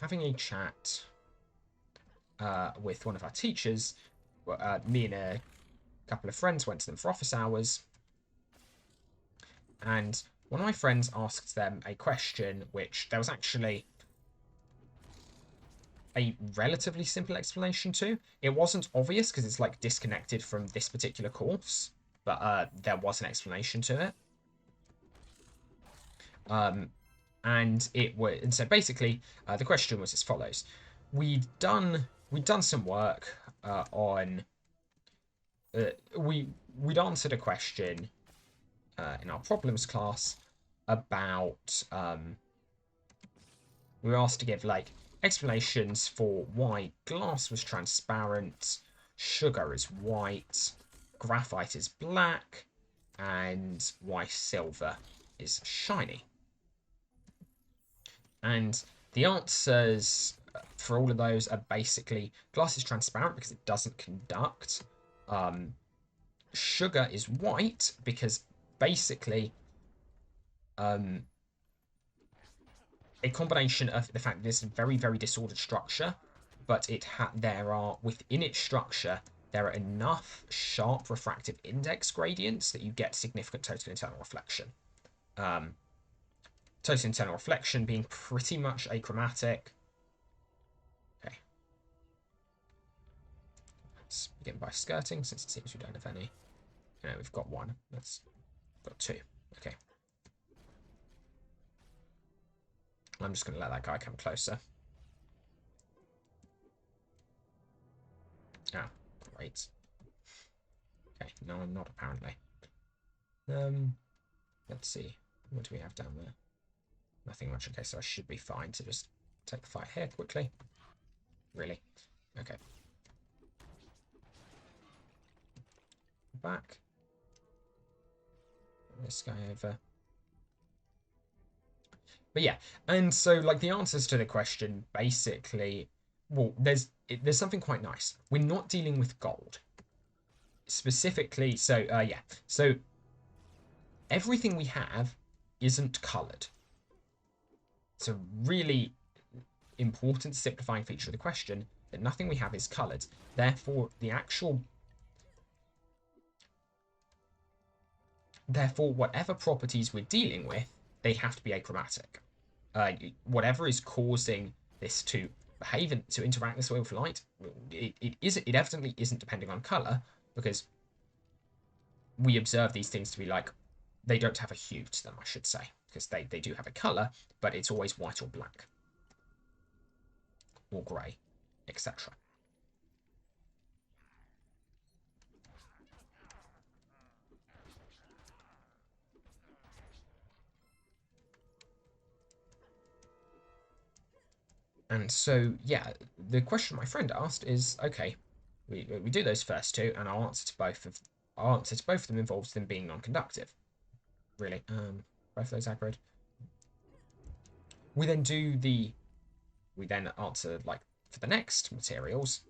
having a chat with one of our teachers. Me and a couple of friends went to them for office hours, and one of my friends asked them a question which there was actually a relatively simple explanation to. It wasn't obvious because it's like disconnected from this particular course, but there was an explanation to it. And so basically the question was as follows: we'd done some work on we'd answered a question in our problems class about we were asked to give like explanations for why glass was transparent, sugar is white, graphite is black, and why silver is shiny. And the answers for all of those are basically glass is transparent because it doesn't conduct. Sugar is white because basically a combination of the fact that this is a very, very disordered structure, but within its structure, there are enough sharp refractive index gradients that you get significant total internal reflection. Total internal reflection being pretty much achromatic. Okay. Let's begin by skirting, since it seems we don't have any. No, we've got one. Got two. Okay. I'm just going to let that guy come closer. Ah, great. Okay, no, I'm not apparently. Let's see. What do we have down there? Nothing much. Okay, so I should be fine to just take the fight here quickly. Really? Okay. Back. This guy over. But yeah, and so like the answers to the question basically, well, there's something quite nice. We're not dealing with gold specifically. So yeah, so everything we have isn't coloured. It's a really important simplifying feature of the question that nothing we have is coloured. Therefore, whatever properties we're dealing with, they have to be achromatic. Whatever is causing this to behave and to interact this way with light, it evidently isn't depending on colour, because we observe these things to be like, they don't have a hue to them, I should say, because they do have a colour, but it's always white or black or grey, etc. And so, yeah, the question my friend asked is, okay, we do those first two, and our answer to both of them involves them being non-conductive. Really, both of those aggroed. We then answer like for the next materials,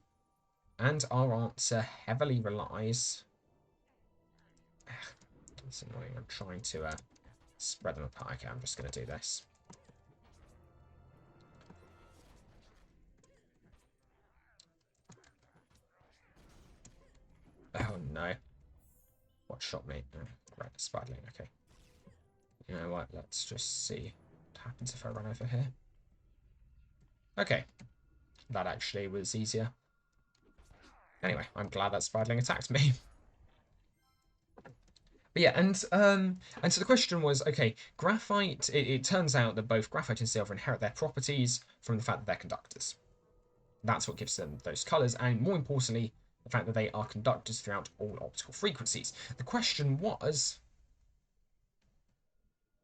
and our answer heavily relies. It's annoying. I'm trying to spread them apart. Okay, I'm just going to do this. Oh no. What shot me? Oh, right, spiderling, okay. You know what, let's just see what happens if I run over here. Okay. That actually was easier. Anyway, I'm glad that spiderling attacked me. But But yeah, and so the question was, okay, graphite. It turns out that both graphite and silver inherit their properties from the fact that they're conductors. That's what gives them those colors, and more importantly, the fact that they are conductors throughout all optical frequencies. The question was,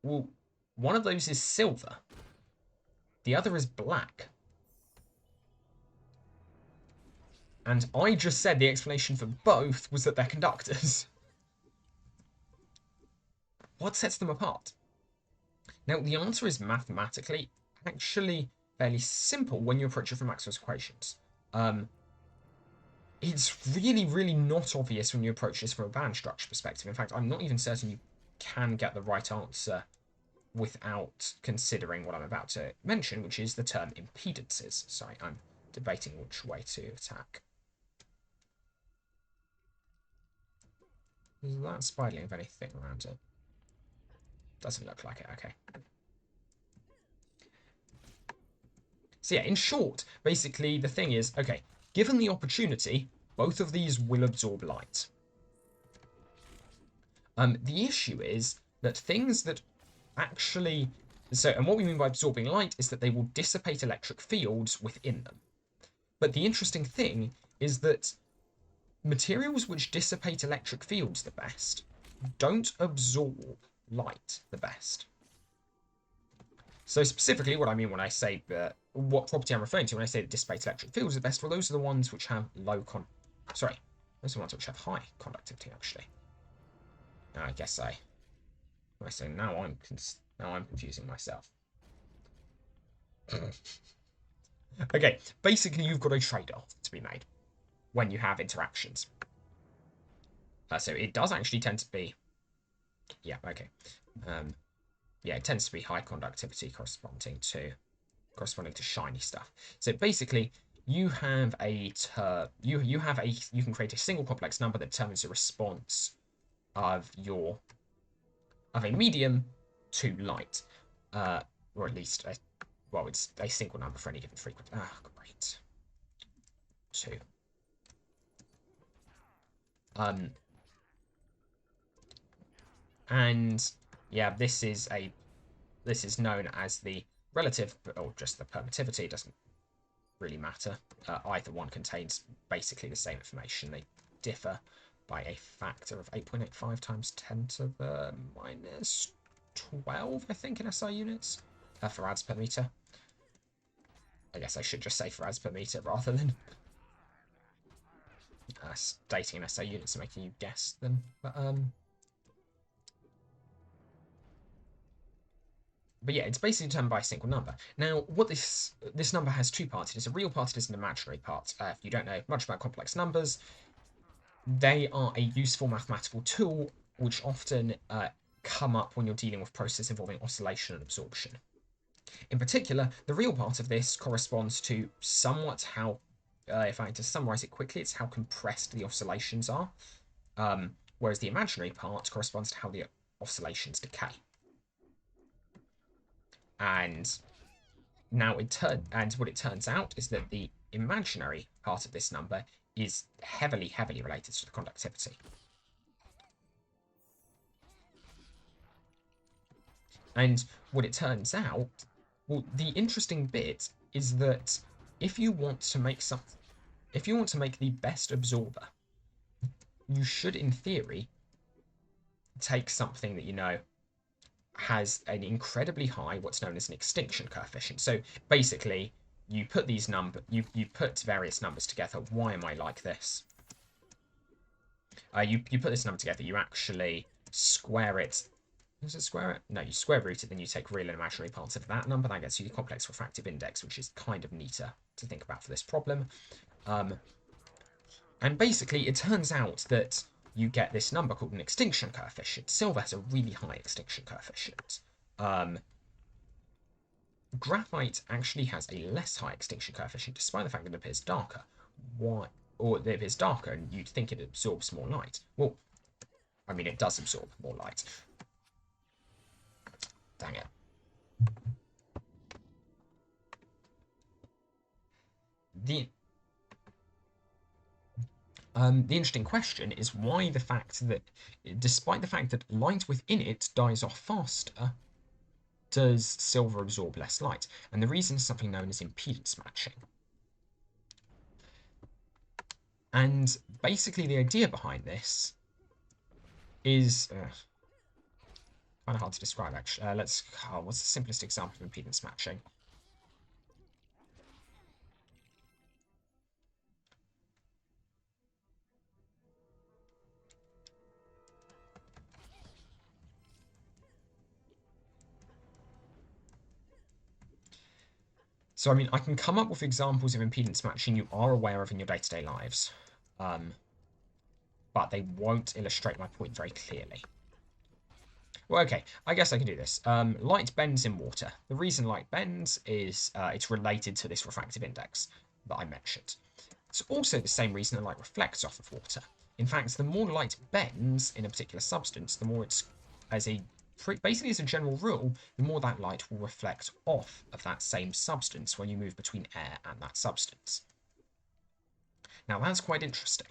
well, one of those is silver, the other is black. And I just said the explanation for both was that they're conductors. What sets them apart? Now, the answer is mathematically actually fairly simple when you approach it from Maxwell's equations. It's really, really not obvious when you approach this from a band structure perspective. In fact, I'm not even certain you can get the right answer without considering what I'm about to mention, which is the term impedances. Sorry, I'm debating which way to attack. Is that spidering of anything around it? Doesn't look like it, okay. So yeah, in short, basically the thing is, okay, given the opportunity, both of these will absorb light. The issue is that things that actually... and what we mean by absorbing light is that they will dissipate electric fields within them. But the interesting thing is that materials which dissipate electric fields the best don't absorb light the best. So specifically, what I mean when I say what property I'm referring to when I say that dissipate electric fields the best, well, those are the ones which have those are the ones which have high conductivity, actually. Now, I guess now I'm confusing myself. Okay, basically you've got a trade-off to be made when you have interactions. So it does actually tend to be, yeah, okay. Yeah, it tends to be high conductivity corresponding to shiny stuff. So basically, you have you can create a single complex number that determines the response of a medium to light, or at least it's a single number for any given frequency. Ah, great. 2. And yeah, this is known as the relative, or just the permittivity. It doesn't really matter. Either one contains basically the same information. They differ by a factor of 8.85 times 10 to the minus 12, I think, in SI units, farads per meter. I guess I should just say farads per meter rather than stating in SI units and making you guess them. But yeah, it's basically determined by a single number. Now, what this number has two parts. It is a real part, it is an imaginary part. If you don't know much about complex numbers, they are a useful mathematical tool which often come up when you're dealing with processes involving oscillation and absorption. In particular, the real part of this corresponds to somewhat how, if I had to summarize it quickly, it's how compressed the oscillations are, whereas the imaginary part corresponds to how the oscillations decay. And now what it turns out is that the imaginary part of this number is heavily, heavily related to the conductivity. And what it turns out, well, the interesting bit is that if you want to make the best absorber, you should, in theory, take something that you know has an incredibly high, what's known as an extinction coefficient. So basically, you put you put various numbers together. Why am I like this? You put this number together. You actually square it. Does it square it? No, you square root it. Then you take real and imaginary parts of that number. That gets you the complex refractive index, which is kind of neater to think about for this problem. And basically, it turns out that you get this number called an extinction coefficient. Silver has a really high extinction coefficient. Graphite actually has a less high extinction coefficient, despite the fact that it appears darker. Why? Or it appears darker, and you'd think it absorbs more light. Well, I mean, it does absorb more light. Dang it. The interesting question is why the fact that, despite the fact that light within it dies off faster, does silver absorb less light? And the reason is something known as impedance matching. And basically the idea behind this is kind of hard to describe, actually. What's the simplest example of impedance matching? So, I mean, I can come up with examples of impedance matching you are aware of in your day-to-day lives, but they won't illustrate my point very clearly. Well, okay, I guess I can do this. Light bends in water. The reason light bends is it's related to this refractive index that I mentioned. It's also the same reason that light reflects off of water. In fact, the more light bends in a particular substance, the more it's, basically as a general rule, the more that light will reflect off of that same substance when you move between air and that substance. Now that's quite interesting.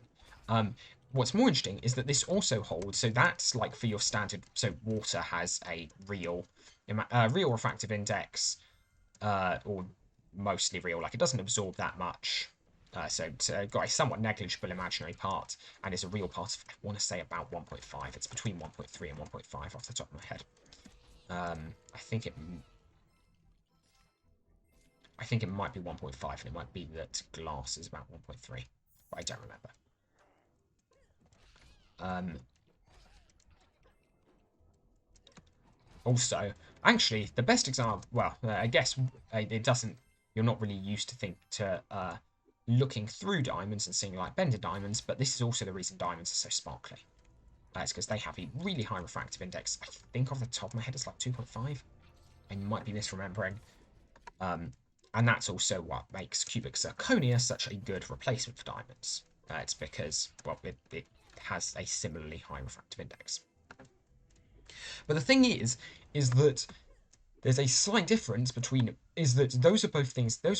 What's more interesting is that this also holds, so that's like for your standard, so water has a real refractive index, or mostly real, like it doesn't absorb that much. So it's got a somewhat negligible imaginary part, and is a real part of, I want to say, about 1.5. It's between 1.3 and 1.5 off the top of my head. I think it might be 1.5, and it might be that glass is about 1.3, but I don't remember. Also, actually, the best example, well, I guess it doesn't, you're not really used to looking through diamonds and seeing light bended diamonds, but this is also the reason diamonds are so sparkly. It's because they have a really high refractive index. I think off the top of my head it's like 2.5. I might be misremembering. And that's also what makes cubic zirconia such a good replacement for diamonds. It's because, well, it has a similarly high refractive index. But the thing is that there's a slight difference between, is that those are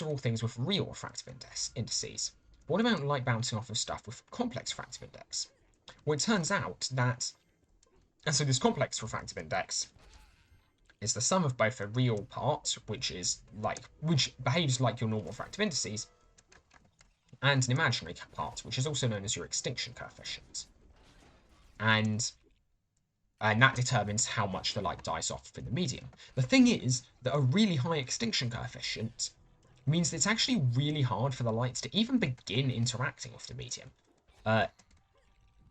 all things with real refractive indices. But what about light bouncing off of stuff with complex refractive index? Well, it turns out that, and so this complex refractive index is the sum of both a real part, which behaves like your normal refractive indices, and an imaginary part, which is also known as your extinction coefficient. And that determines how much the light dies off in the medium. The thing is that a really high extinction coefficient means that it's actually really hard for the light to even begin interacting with the medium.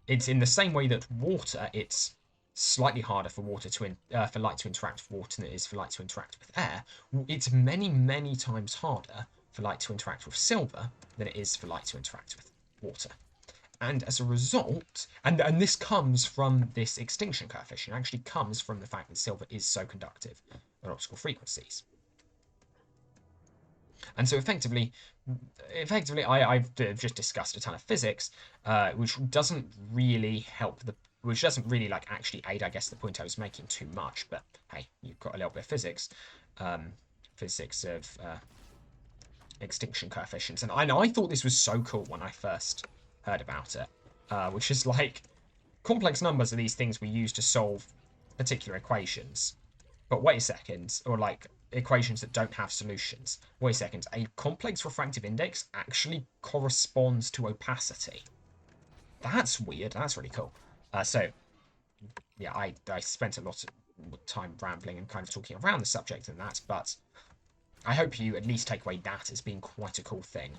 It's in the same way that water, it's slightly harder for light to interact with water than it is for light to interact with air. It's many, many times harder for light to interact with silver than it is for light to interact with water. And as a result, and this comes from this extinction coefficient, actually comes from the fact that silver is so conductive at optical frequencies. And so effectively, I've just discussed a ton of physics, which doesn't really like actually aid, I guess, the point I was making too much. But hey, you've got a little bit of physics, physics of extinction coefficients, and I thought this was so cool when I first heard about it, which is like complex numbers are these things we use to solve particular equations. But wait a second, or like equations that don't have solutions. Wait a second, a complex refractive index actually corresponds to opacity. That's weird. That's really cool. So, yeah, I spent a lot of time rambling and kind of talking around the subject and that, but I hope you at least take away that as being quite a cool thing.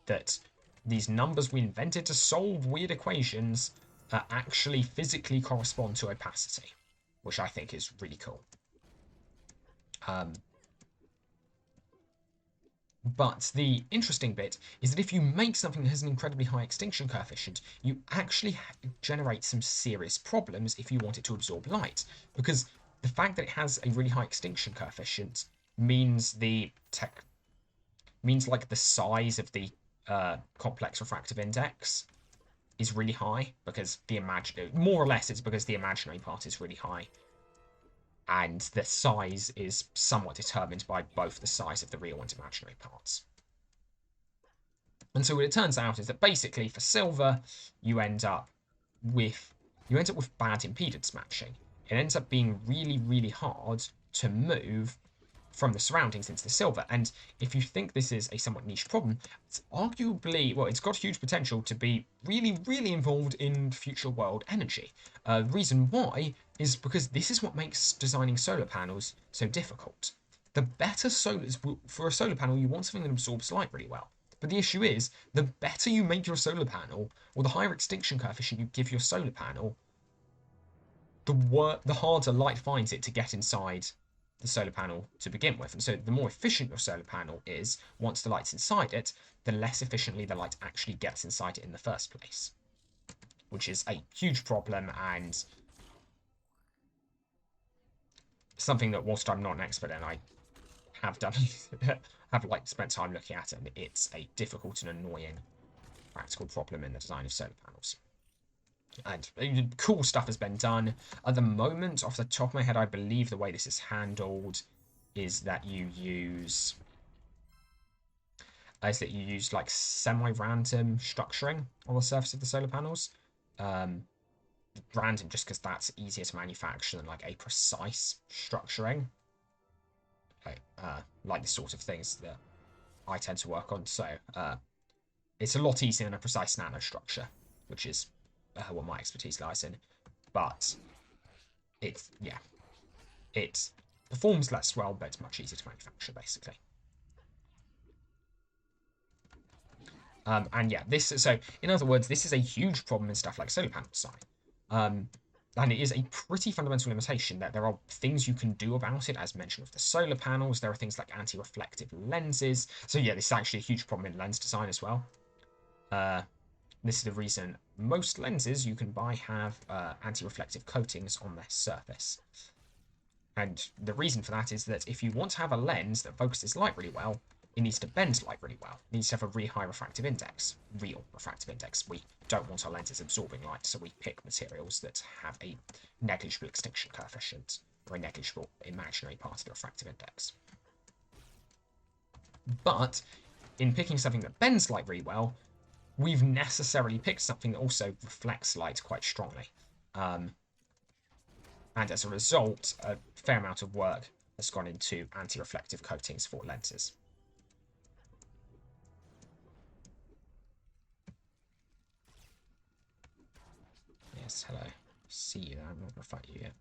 That these numbers we invented to solve weird equations actually physically correspond to opacity, which I think is really cool. But the interesting bit is that if you make something that has an incredibly high extinction coefficient, you actually generate some serious problems if you want it to absorb light. Because the fact that it has a really high extinction coefficient means like the size of the complex refractive index is really high, because more or less it's because the imaginary part is really high. And the size is somewhat determined by both the size of the real and imaginary parts. And so what it turns out is that basically for silver, you end up with bad impedance matching. It ends up being really, really hard to move from the surroundings into the silver. And if you think this is a somewhat niche problem, it's arguably, well, it's got huge potential to be really, really involved in future world energy. The reason why is because this is what makes designing solar panels so difficult. The better for a solar panel, you want something that absorbs light really well. But the issue is, the better you make your solar panel, or the higher extinction coefficient you give your solar panel, the harder light finds it to get inside the solar panel to begin with. And so the more efficient your solar panel is, once the light's inside it, the less efficiently the light actually gets inside it in the first place. Which is a huge problem, and something that, whilst I'm not an expert in, I have done have spent time looking at it, and it's a difficult and annoying practical problem in the design of solar panels. And cool stuff has been done. At the moment, off the top of my head, I believe the way this is handled is that you use like semi-random structuring on the surface of the solar panels. Random just because that's easier to manufacture than like a precise structuring. Like the sort of things that I tend to work on. So it's a lot easier than a precise nanostructure, which is what my expertise lies in. But it performs less well, but it's much easier to manufacture, basically. And yeah, so in other words, this is a huge problem in stuff like solar panel design. And it is a pretty fundamental limitation that there are things you can do about it, as mentioned with the solar panels. There are things like anti-reflective lenses. So yeah, this is actually a huge problem in lens design as well. This is the reason most lenses you can buy have anti-reflective coatings on their surface. And the reason for that is that if you want to have a lens that focuses light really well, it needs to bend light really well. It needs to have a really high refractive index, real refractive index. We don't want our lenses absorbing light, so we pick materials that have a negligible extinction coefficient, or a negligible imaginary part of the refractive index. But in picking something that bends light really well, we've necessarily picked something that also reflects light quite strongly. And as a result, a fair amount of work has gone into anti-reflective coatings for lenses. Yes, hello. See you there. I'm not going to fight you yet.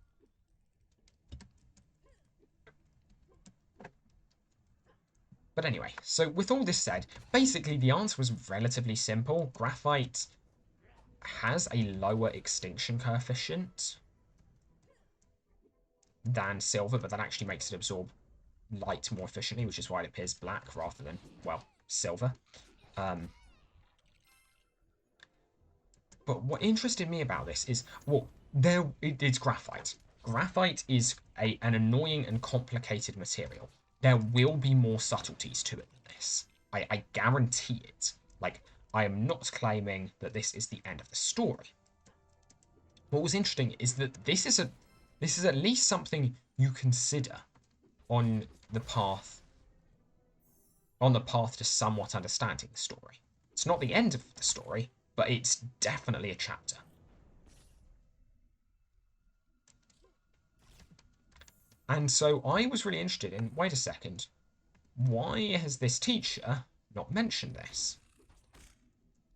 But anyway, so with all this said, basically the answer was relatively simple. Graphite has a lower extinction coefficient than silver, but that actually makes it absorb light more efficiently, which is why it appears black rather than, well, silver. But what interested me about this is, well, it's graphite. Graphite is an annoying and complicated material. There will be more subtleties to it than this. I guarantee it. Like, I am not claiming that this is the end of the story. What was interesting is that this is at least something you consider on the path to somewhat understanding the story. It's not the end of the story, but it's definitely a chapter. And so I was really interested in, wait a second, why has this teacher not mentioned this?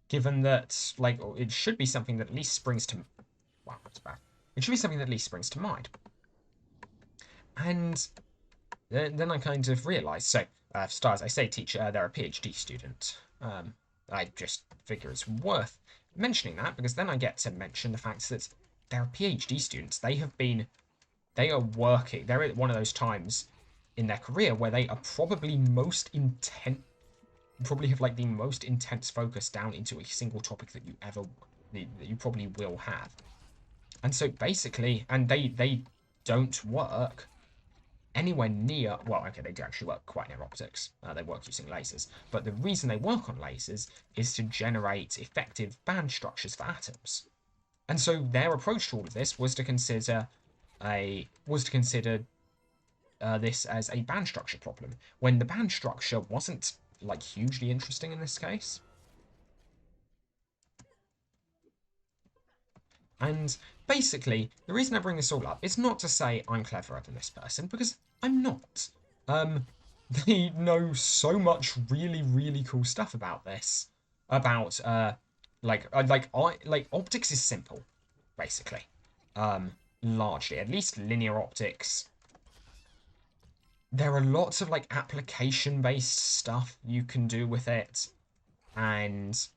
Given that, like, it should be something that at least springs to... Wow, that's bad. It should be something that at least springs to mind. And then I kind of realised, so, for starters, I say teacher, they're a PhD student. I just figure it's worth mentioning that, because then I get to mention the fact that they're PhD students. They're at one of those times in their career where they are probably have like the most intense focus down into a single topic that you probably will have. And so basically, and they don't work anywhere near, well, okay, they do actually work quite near optics. They work using lasers. But the reason they work on lasers is to generate effective band structures for atoms. And so their approach to all of this was to consider this as a band structure problem, when the band structure wasn't like hugely interesting in this case. And basically, the reason I bring this all up is not to say I'm cleverer than this person, because I'm not. They know so much really, really cool stuff about this. About optics is simple, basically. Largely, at least linear optics. There are lots of like application-based stuff you can do with it, and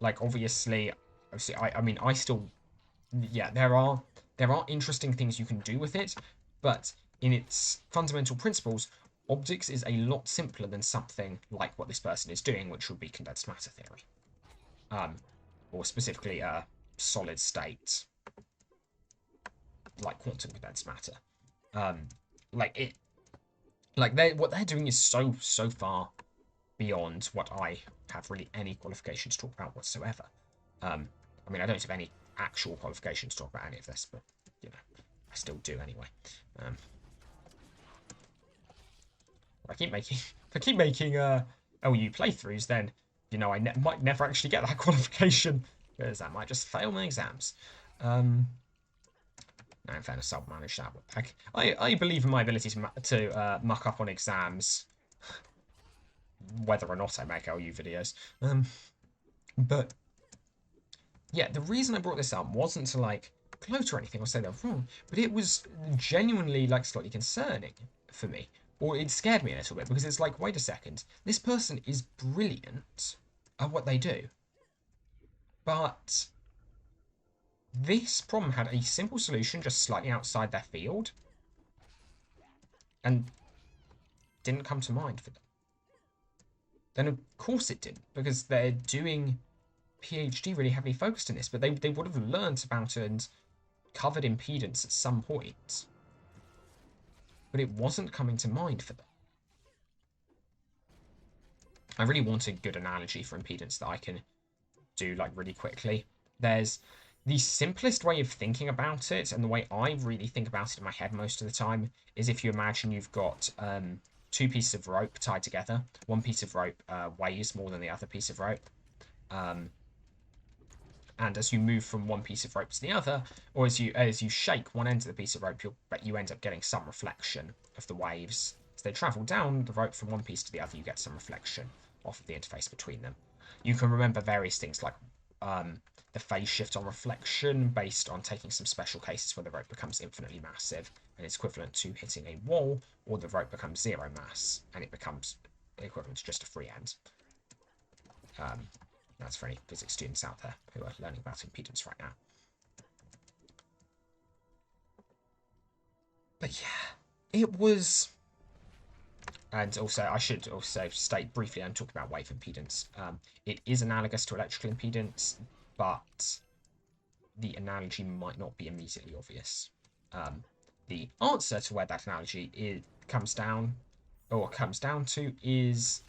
like obviously, I mean, I still, yeah, there are interesting things you can do with it, but in its fundamental principles, optics is a lot simpler than something like what this person is doing, which would be condensed matter theory, or specifically solid state, like quantum condensed matter. Like it, like what they're doing is so far beyond what I have really any qualification to talk about whatsoever. I mean, I don't have any actual qualifications to talk about any of this, but you know, I still do anyway. If I keep making LU playthroughs, then you know I might never actually get that qualification because I might just fail my exams. No, in fairness, I'll manage that. I believe in my ability to muck up on exams, whether or not I make LU videos. But yeah, the reason I brought this up wasn't to like gloat or anything or say they're wrong, but it was genuinely like slightly concerning for me. Or it scared me a little bit because it's like, wait a second, this person is brilliant at what they do. But this problem had a simple solution just slightly outside their field and didn't come to mind for them. Then of course it didn't, because they're doing PhD really heavily focused in this, but they would have learnt about it and covered impedance at some point. But it wasn't coming to mind for them. I really want a good analogy for impedance that I can do like really quickly. There's the simplest way of thinking about it, and the way I really think about it in my head most of the time, is if you imagine you've got two pieces of rope tied together. One piece of rope weighs more than the other piece of rope. And as you move from one piece of rope to the other, or as you shake one end of the piece of rope, you end up getting some reflection of the waves. As they travel down the rope from one piece to the other, you get some reflection off of the interface between them. You can remember various things like the phase shift on reflection based on taking some special cases where the rope becomes infinitely massive and it's equivalent to hitting a wall, or the rope becomes zero mass and it becomes equivalent to just a free end. That's for any physics students out there who are learning about impedance right now. But yeah, it was... And also, I should also state briefly, I'm talking about wave impedance. It is analogous to electrical impedance, but the analogy might not be immediately obvious. The answer to where that analogy comes down to is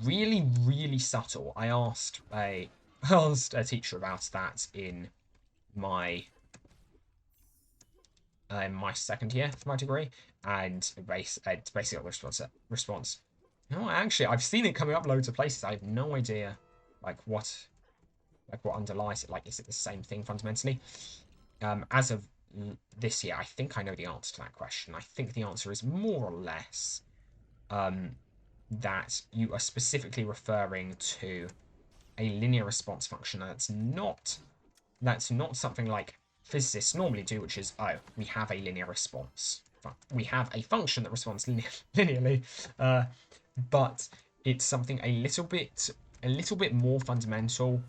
really, really subtle. I asked a teacher about that in my second year for my degree, and basically got the response. No, actually, I've seen it coming up loads of places. I have no idea, what underlies it. Like, is it the same thing fundamentally? As of this year, I think I know the answer to that question. I think the answer is more or less that you are specifically referring to a linear response function. That's not something like physicists normally do, which is, oh, we have a linear response. We have a function that responds linearly, but it's something a little bit more fundamental,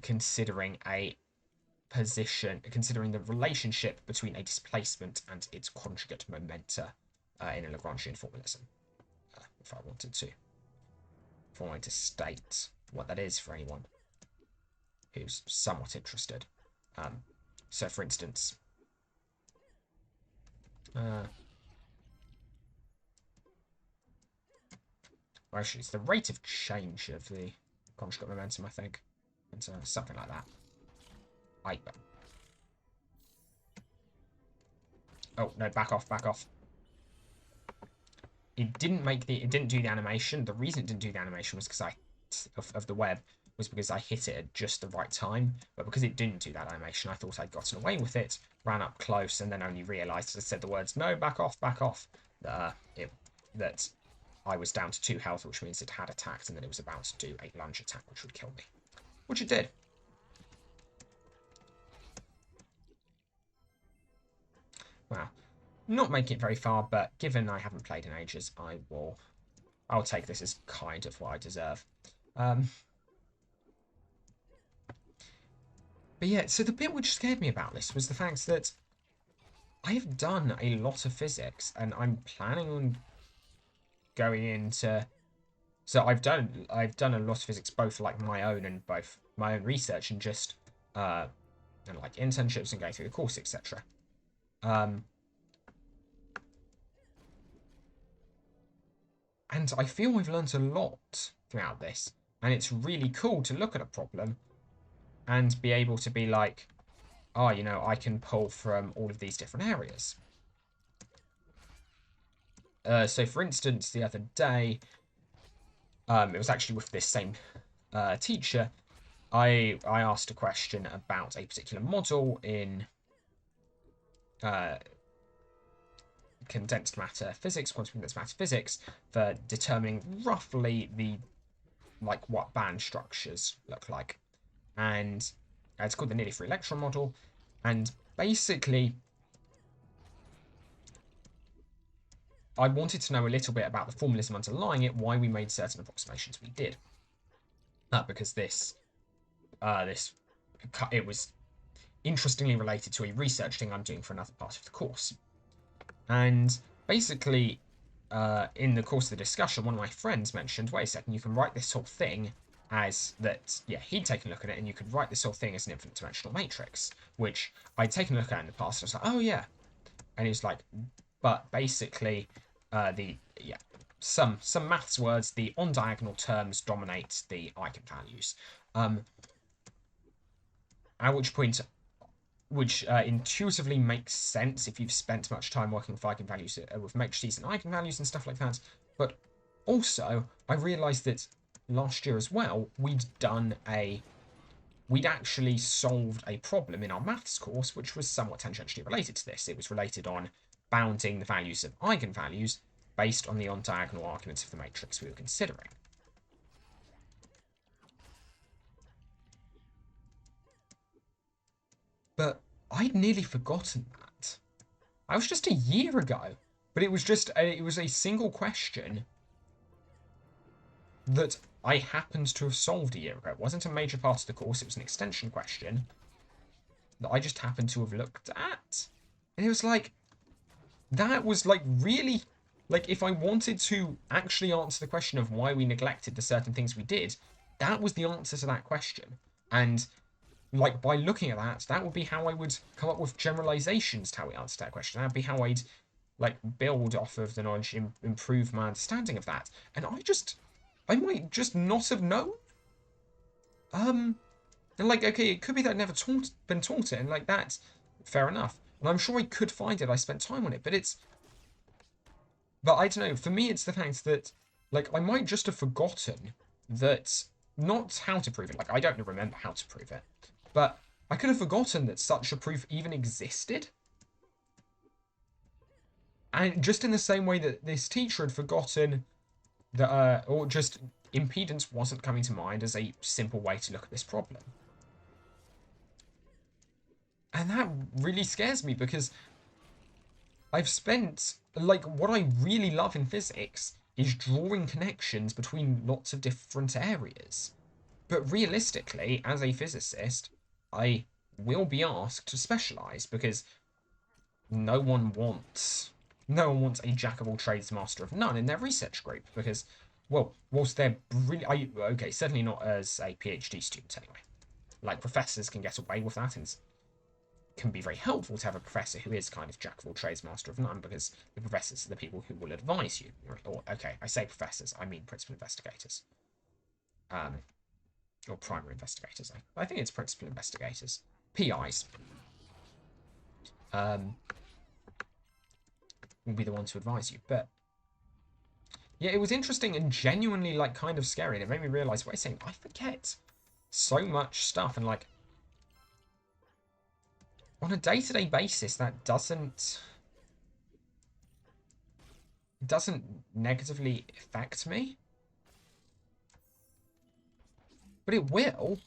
considering the relationship between a displacement and its conjugate momenta in a Lagrangian formalism. If I wanted to state what that is for anyone who's somewhat interested. So, for instance, actually, it's the rate of change of the conjugate momentum, I think. It's something like that. Oh no! Back off! It didn't do the animation. The reason it didn't do the animation was because of the web. was because I hit it at just the right time. But because it didn't do that animation, I thought I'd gotten away with it, ran up close, and then only realised as I said the words, no, back off, that I was down to 2 health, which means it had attacked, and then it was about to do a lunge attack, which would kill me. Which it did. Wow. Not making it very far, but given I haven't played in ages, I'll take this as kind of what I deserve. But yeah, so the bit which scared me about this was the fact that I've done a lot of physics, and I'm planning on going into. So I've done a lot of physics, both like my own and both my own research, and just and like internships and going through the course, etc. And I feel I've learnt a lot throughout this, and it's really cool to look at a problem and be able to be like, oh, you know, I can pull from all of these different areas. So, for instance, the other day, it was actually with this same teacher. I asked a question about a particular model in condensed matter physics, quantum condensed matter physics, for determining roughly what band structures look like. And it's called the nearly free electron model. And basically, I wanted to know a little bit about the formalism underlying it, why we made certain approximations we did. Because it was interestingly related to a research thing I'm doing for another part of the course. And basically, in the course of the discussion, one of my friends mentioned, wait a second, you can write this whole thing as that, yeah, he'd taken a look at it, and you could write this whole thing as an infinite dimensional matrix, which I'd taken a look at in the past. I was like, oh, yeah. And he was like, but basically, some maths words, the on-diagonal terms dominate the eigenvalues. At which point, which intuitively makes sense if you've spent much time working with eigenvalues, with matrices and eigenvalues and stuff like that. But also, I realised that last year as well, we'd actually solved a problem in our maths course, which was somewhat tangentially related to this. It was related on bounding the values of eigenvalues based on the on-diagonal arguments of the matrix we were considering. But I'd nearly forgotten that. I was just a year ago, but it was a single question that I happened to have solved a year ago. It wasn't a major part of the course, it was an extension question that I just happened to have looked at. And it was like, that was like really, like if I wanted to actually answer the question of why we neglected the certain things we did, that was the answer to that question. And like by looking at that, that would be how I would come up with generalizations to how we answer that question. That'd be how I'd like build off of the knowledge, improve my understanding of that. And I might just not have known. And like, okay, it could be that I'd never been taught it, and like that's fair enough. And I'm sure I could find it. I spent time on it, but I don't know. For me, it's the fact that like I might just have forgotten that, not how to prove it. Like I don't remember how to prove it, but I could have forgotten that such a proof even existed. And just in the same way that this teacher had forgotten that, or just impedance wasn't coming to mind as a simple way to look at this problem. And that really scares me because I've spent, like, what I really love in physics is drawing connections between lots of different areas. But realistically, as a physicist, I will be asked to specialize because no one wants a jack of all trades, master of none in their research group because, well, whilst they're brilliant, okay, certainly not as a PhD student anyway. Like, professors can get away with that, and can be very helpful to have a professor who is kind of jack of all trades, master of none, because the professors are the people who will advise you. Or, okay, I say professors, I mean principal investigators. Or primary investigators. I think it's principal investigators. PIs. Will be the ones to advise you. But yeah, it was interesting and genuinely like kind of scary, and it made me realise, wait a second, I forget so much stuff, and like on a day-to-day basis, that doesn't negatively affect me, but it will.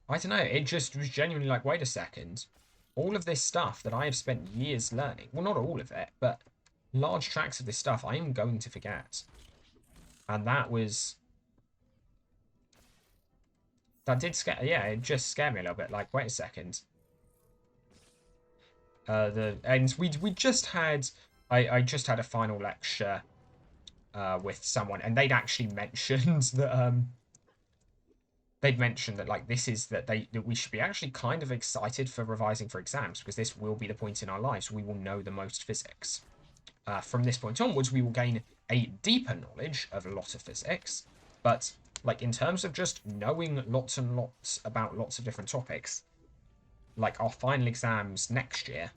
I don't know. It just was genuinely like, wait a second. All of this stuff that I have spent years learning, well, not all of it, but large tracts of this stuff I am going to forget. And that did scare, yeah, it just scared me a little bit. Like, wait a second. And we just had, I just had a final lecture with someone, and they'd actually mentioned that like this is that we should be actually kind of excited for revising for exams, because this will be the point in our lives we will know the most physics. From this point onwards, we will gain a deeper knowledge of a lot of physics, but like in terms of just knowing lots and lots about lots of different topics, like our final exams next year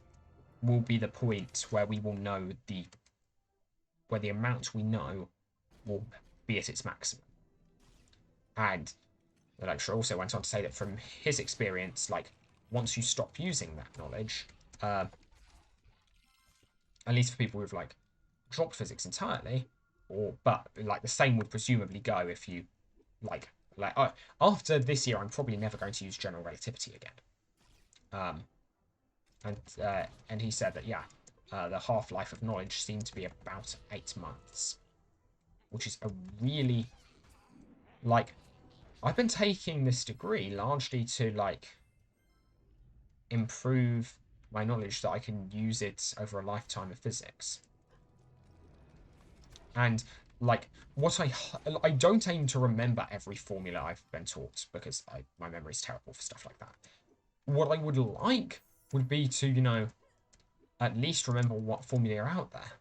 will be the point where we will know where the amount we know will be at its maximum. And the lecturer also went on to say that from his experience, like once you stop using that knowledge, at least for people who've like dropped physics entirely, but like the same would presumably go if you like after this year, I'm probably never going to use general relativity again. And he said that the half-life of knowledge seemed to be about 8 months, which is a really like. I've been taking this degree largely to like improve my knowledge that I can use it over a lifetime of physics. And like what I don't aim to remember every formula I've been taught, because my memory's terrible for stuff like that. What I would like would be to, at least remember what formulae are out there,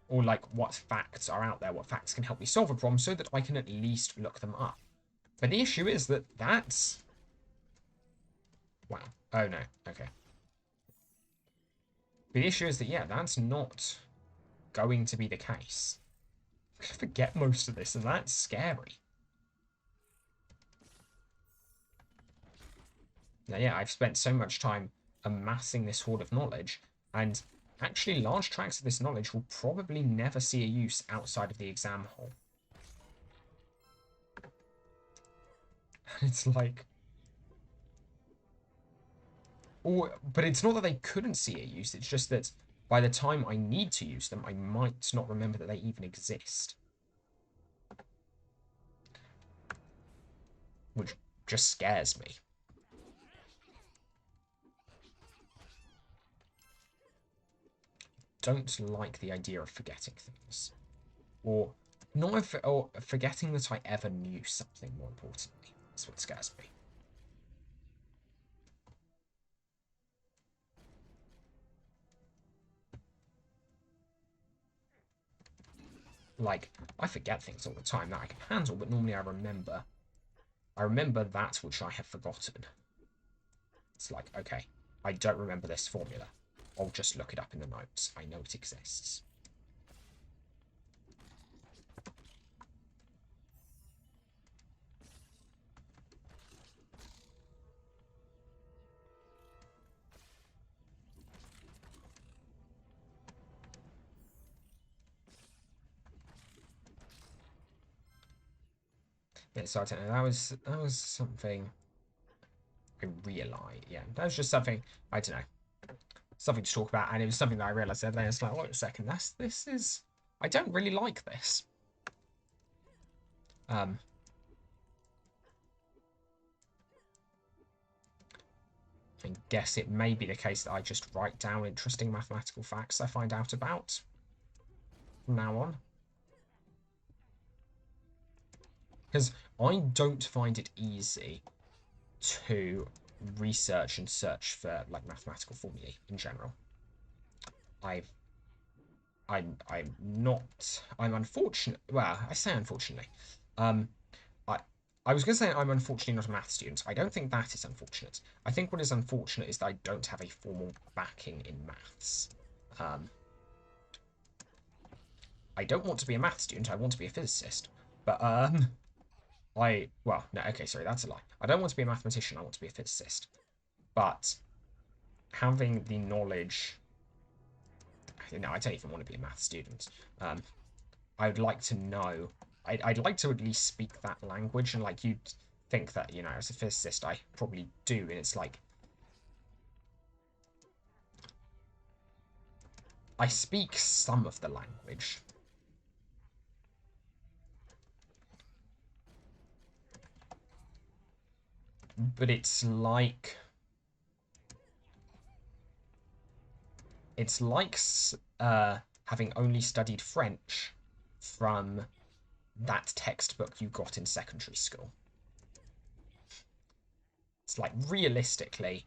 or like what facts are out there, what facts can help me solve a problem, so that I can at least look them up. But the issue is that that's... Wow. Oh, no. Okay. But the issue is that, yeah, that's not going to be the case. I forget most of this, and that's scary. Now, yeah, I've spent so much time amassing this hoard of knowledge, and actually large tracts of this knowledge will probably never see a use outside of the exam hall. It's like... but it's not that they couldn't see a use, it's just that by the time I need to use them, I might not remember that they even exist. Which just scares me. Don't like the idea of forgetting things. Or forgetting that I ever knew something, more importantly. That's what scares me. Like, I forget things all the time that I can handle, but normally I remember that which I have forgotten. It's like, okay, I don't remember this formula. I'll just look it up in the notes. I know it exists. Yeah, so I don't know. That was something I realised. Yeah, that was just something, I don't know, something to talk about, and it was something that I realised the other day. It's like, wait a second, this is, I don't really like this. I guess it may be the case that I just write down interesting mathematical facts I find out about from now on. Because I don't find it easy to research and search for like mathematical formulae in general. I'm unfortunate. Well, I say unfortunately. I was going to say I'm unfortunately not a math student. I don't think that is unfortunate. I think what is unfortunate is that I don't have a formal backing in maths. I don't want to be a math student. I want to be a physicist. But well, no, okay, sorry, that's a lie. I don't want to be a mathematician. I want to be a physicist. But having the knowledge, I don't even want to be a math student. I would like to know. I'd like to at least speak that language, and like you'd think that as a physicist I probably do, and it's like I speak some of the language. But it's like having only studied French from that textbook you got in secondary school. It's like realistically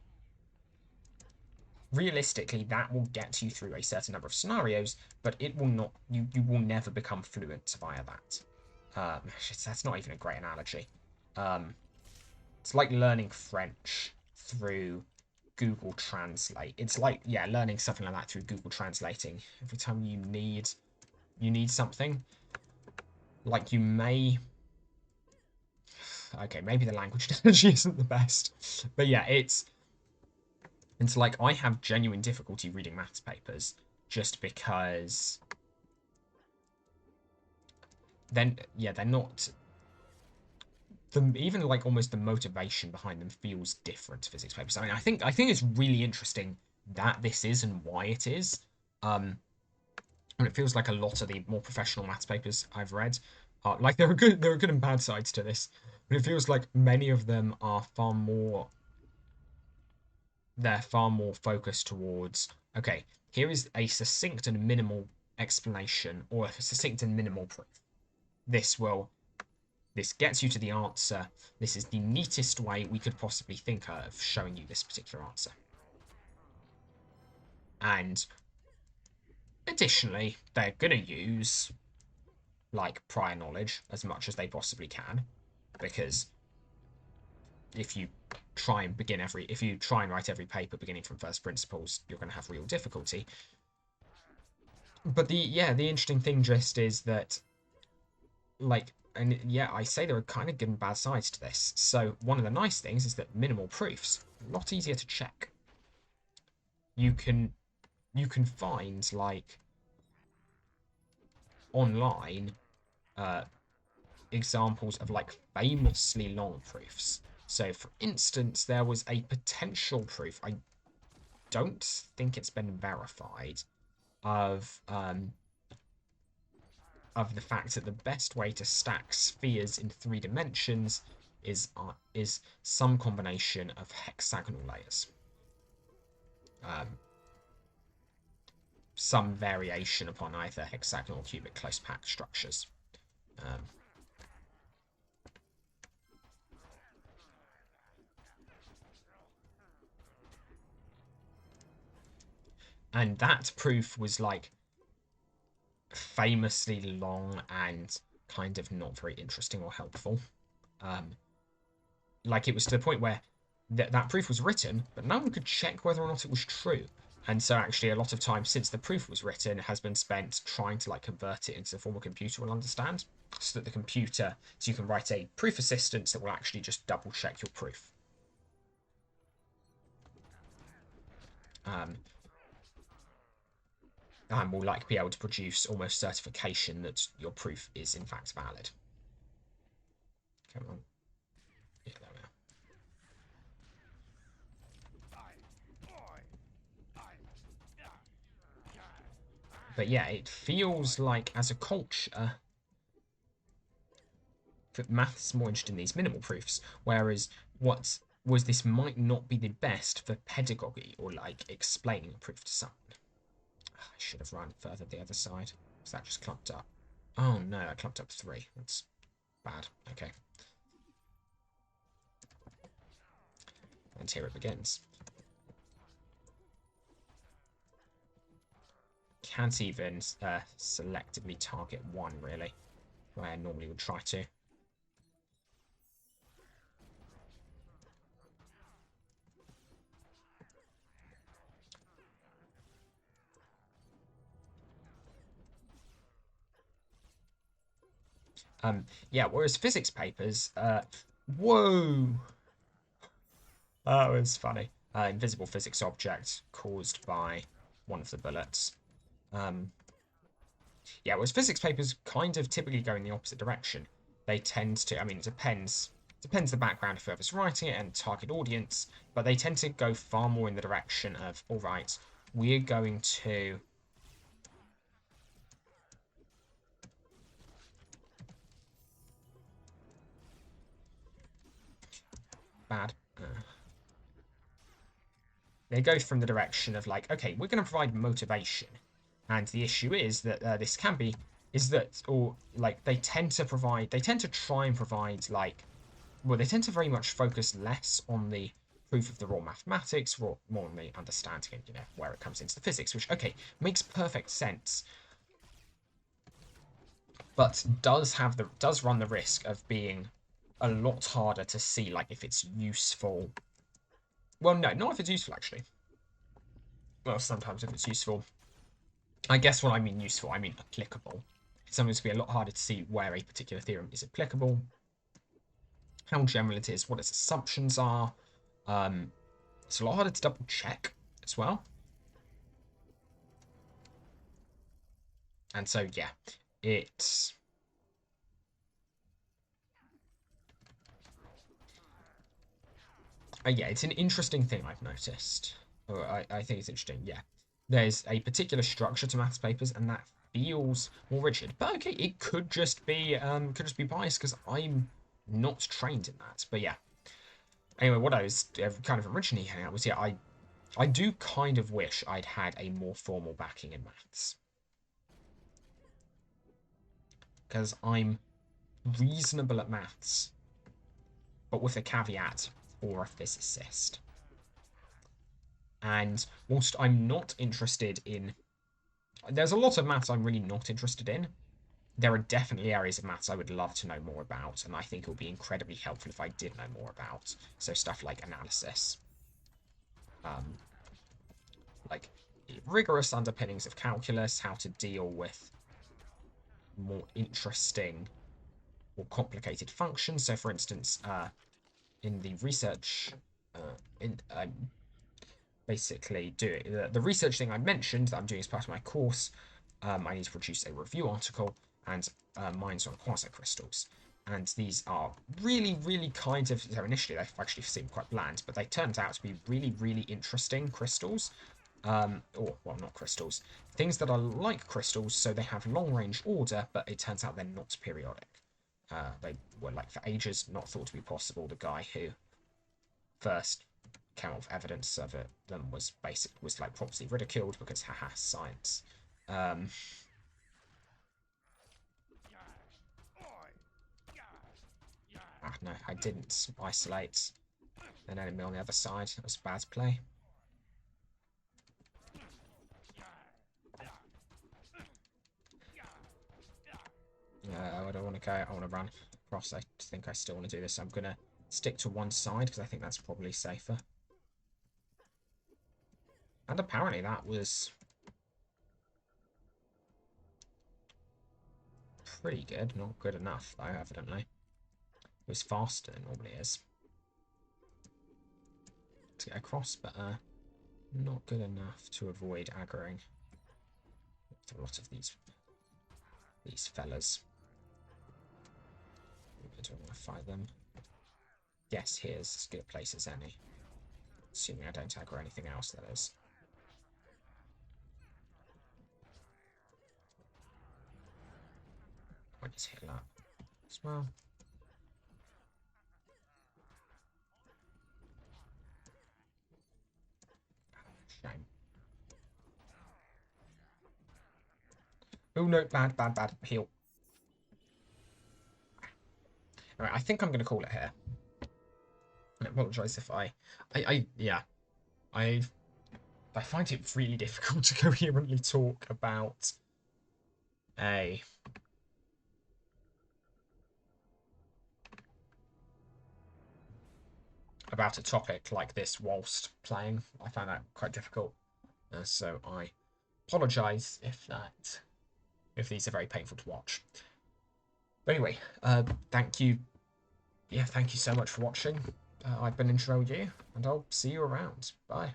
that will get you through a certain number of scenarios, but it will not. You will never become fluent via that. That's not even a great analogy. It's like learning French through Google Translate. It's like, yeah, learning something like that through Google Translating. Every time you need something, like you may. Okay, maybe the language analogy isn't the best, but yeah, it's like I have genuine difficulty reading maths papers just because then they're not. Even like almost the motivation behind them feels different to physics papers. I mean, I think it's really interesting that this is and why it is. And it feels like a lot of the more professional maths papers I've read, like there are good and bad sides to this, but it feels like many of them are far more focused towards, okay, here is a succinct and minimal explanation, or a succinct and minimal proof. This gets you to the answer. This is the neatest way we could possibly think of showing you this particular answer. And additionally, they're going to use like prior knowledge as much as they possibly can, because if you try and write every paper beginning from first principles, you're going to have real difficulty. But the interesting thing just is that, like, and yeah, I say there are kind of good and bad sides to this. So one of the nice things is that minimal proofs a lot easier to check. You can find like online examples of like famously long proofs. So for instance, there was a potential proof, I don't think it's been verified, of the fact that the best way to stack spheres in 3 dimensions is some combination of hexagonal layers. Some variation upon either hexagonal or cubic close packed structures. And that proof was like famously long and kind of not very interesting or helpful. Like it was to the point where that proof was written, but no one could check whether or not it was true. And so actually a lot of time since the proof was written has been spent trying to like convert it into the form a computer will understand, so that you can write a proof assistance that will actually just double check your proof. And will like be able to produce almost certification that your proof is in fact valid. Come on. Yeah, there we are. But yeah, it feels like as a culture that maths more interested in these minimal proofs, whereas this might not be the best for pedagogy or like explaining a proof to someone. I should have run further the other side, because that just clumped up. Oh no, I clumped up 3. That's bad. Okay. And here it begins. Can't even selectively target one, really, where I normally would try to. Yeah, whereas physics papers, whoa, that was funny. Invisible physics object caused by one of the bullets. Um, yeah, whereas physics papers kind of typically go in the opposite direction. They tend to, I mean, it depends the background of whoever's writing it and target audience, but they tend to go far more in the direction of, all right, we're going to bad. They go from the direction of like, okay, we're going to provide motivation, and the issue is that this can be is that or like they tend to try and provide like, well, they tend to very much focus less on the proof of the raw mathematics, more on the understanding and where it comes into the physics, which okay makes perfect sense, but does run the risk of being a lot harder to see like if it's useful. Well, no, not if it's useful actually. Well, sometimes if it's useful. I guess when I mean useful, I mean applicable. It's something to be a lot harder to see where a particular theorem is applicable, how general it is, what its assumptions are. It's a lot harder to double check as well. And so, yeah, it's... yeah, it's an interesting thing I've noticed. Or I think it's interesting, yeah. There's a particular structure to maths papers, and that feels more rigid. But okay, it could just be biased because I'm not trained in that. But yeah. Anyway, what I was kind of originally hanging out was, yeah, I do kind of wish I'd had a more formal backing in maths. Because I'm reasonable at maths, but with a caveat for a physicist. And whilst I'm not interested in... There's a lot of maths I'm really not interested in. There are definitely areas of maths I would love to know more about, and I think it would be incredibly helpful if I did know more about. So stuff like analysis. Like rigorous underpinnings of calculus, how to deal with more interesting or complicated functions. So, for instance, in the research, in basically doing the research thing I mentioned that I'm doing as part of my course, I need to produce a review article, and mine's on quasicrystals. And these are really, really kind of, so initially they actually seemed quite bland, but they turned out to be really, really interesting crystals. Or, well, not crystals. Things that are like crystals, so they have long-range order, but it turns out they're not periodic. They were, like, for ages not thought to be possible. The guy who first came up with evidence of them was like properly ridiculed because haha, science. No, I didn't isolate an enemy on the other side. That was bad play. I don't want to go. I want to run across. I think I still want to do this. I'm going to stick to one side because I think that's probably safer. And apparently that was pretty good. Not good enough, though, evidently. It was faster than it normally is to get across, but not good enough to avoid aggroing a lot of these fellas. I don't want to fight them. Yes, here's as good a place as any. Assuming I don't aggro anything else, that is. I just heal up as well. Shame. Oh no, bad. Heal. Alright, I think I'm going to call it here. I apologise if yeah. I find it really difficult to coherently talk about a topic like this whilst playing. I find that quite difficult. So I apologise if these are very painful to watch. But anyway, thank you. Yeah, thank you so much for watching. I've been Intro You, and I'll see you around. Bye.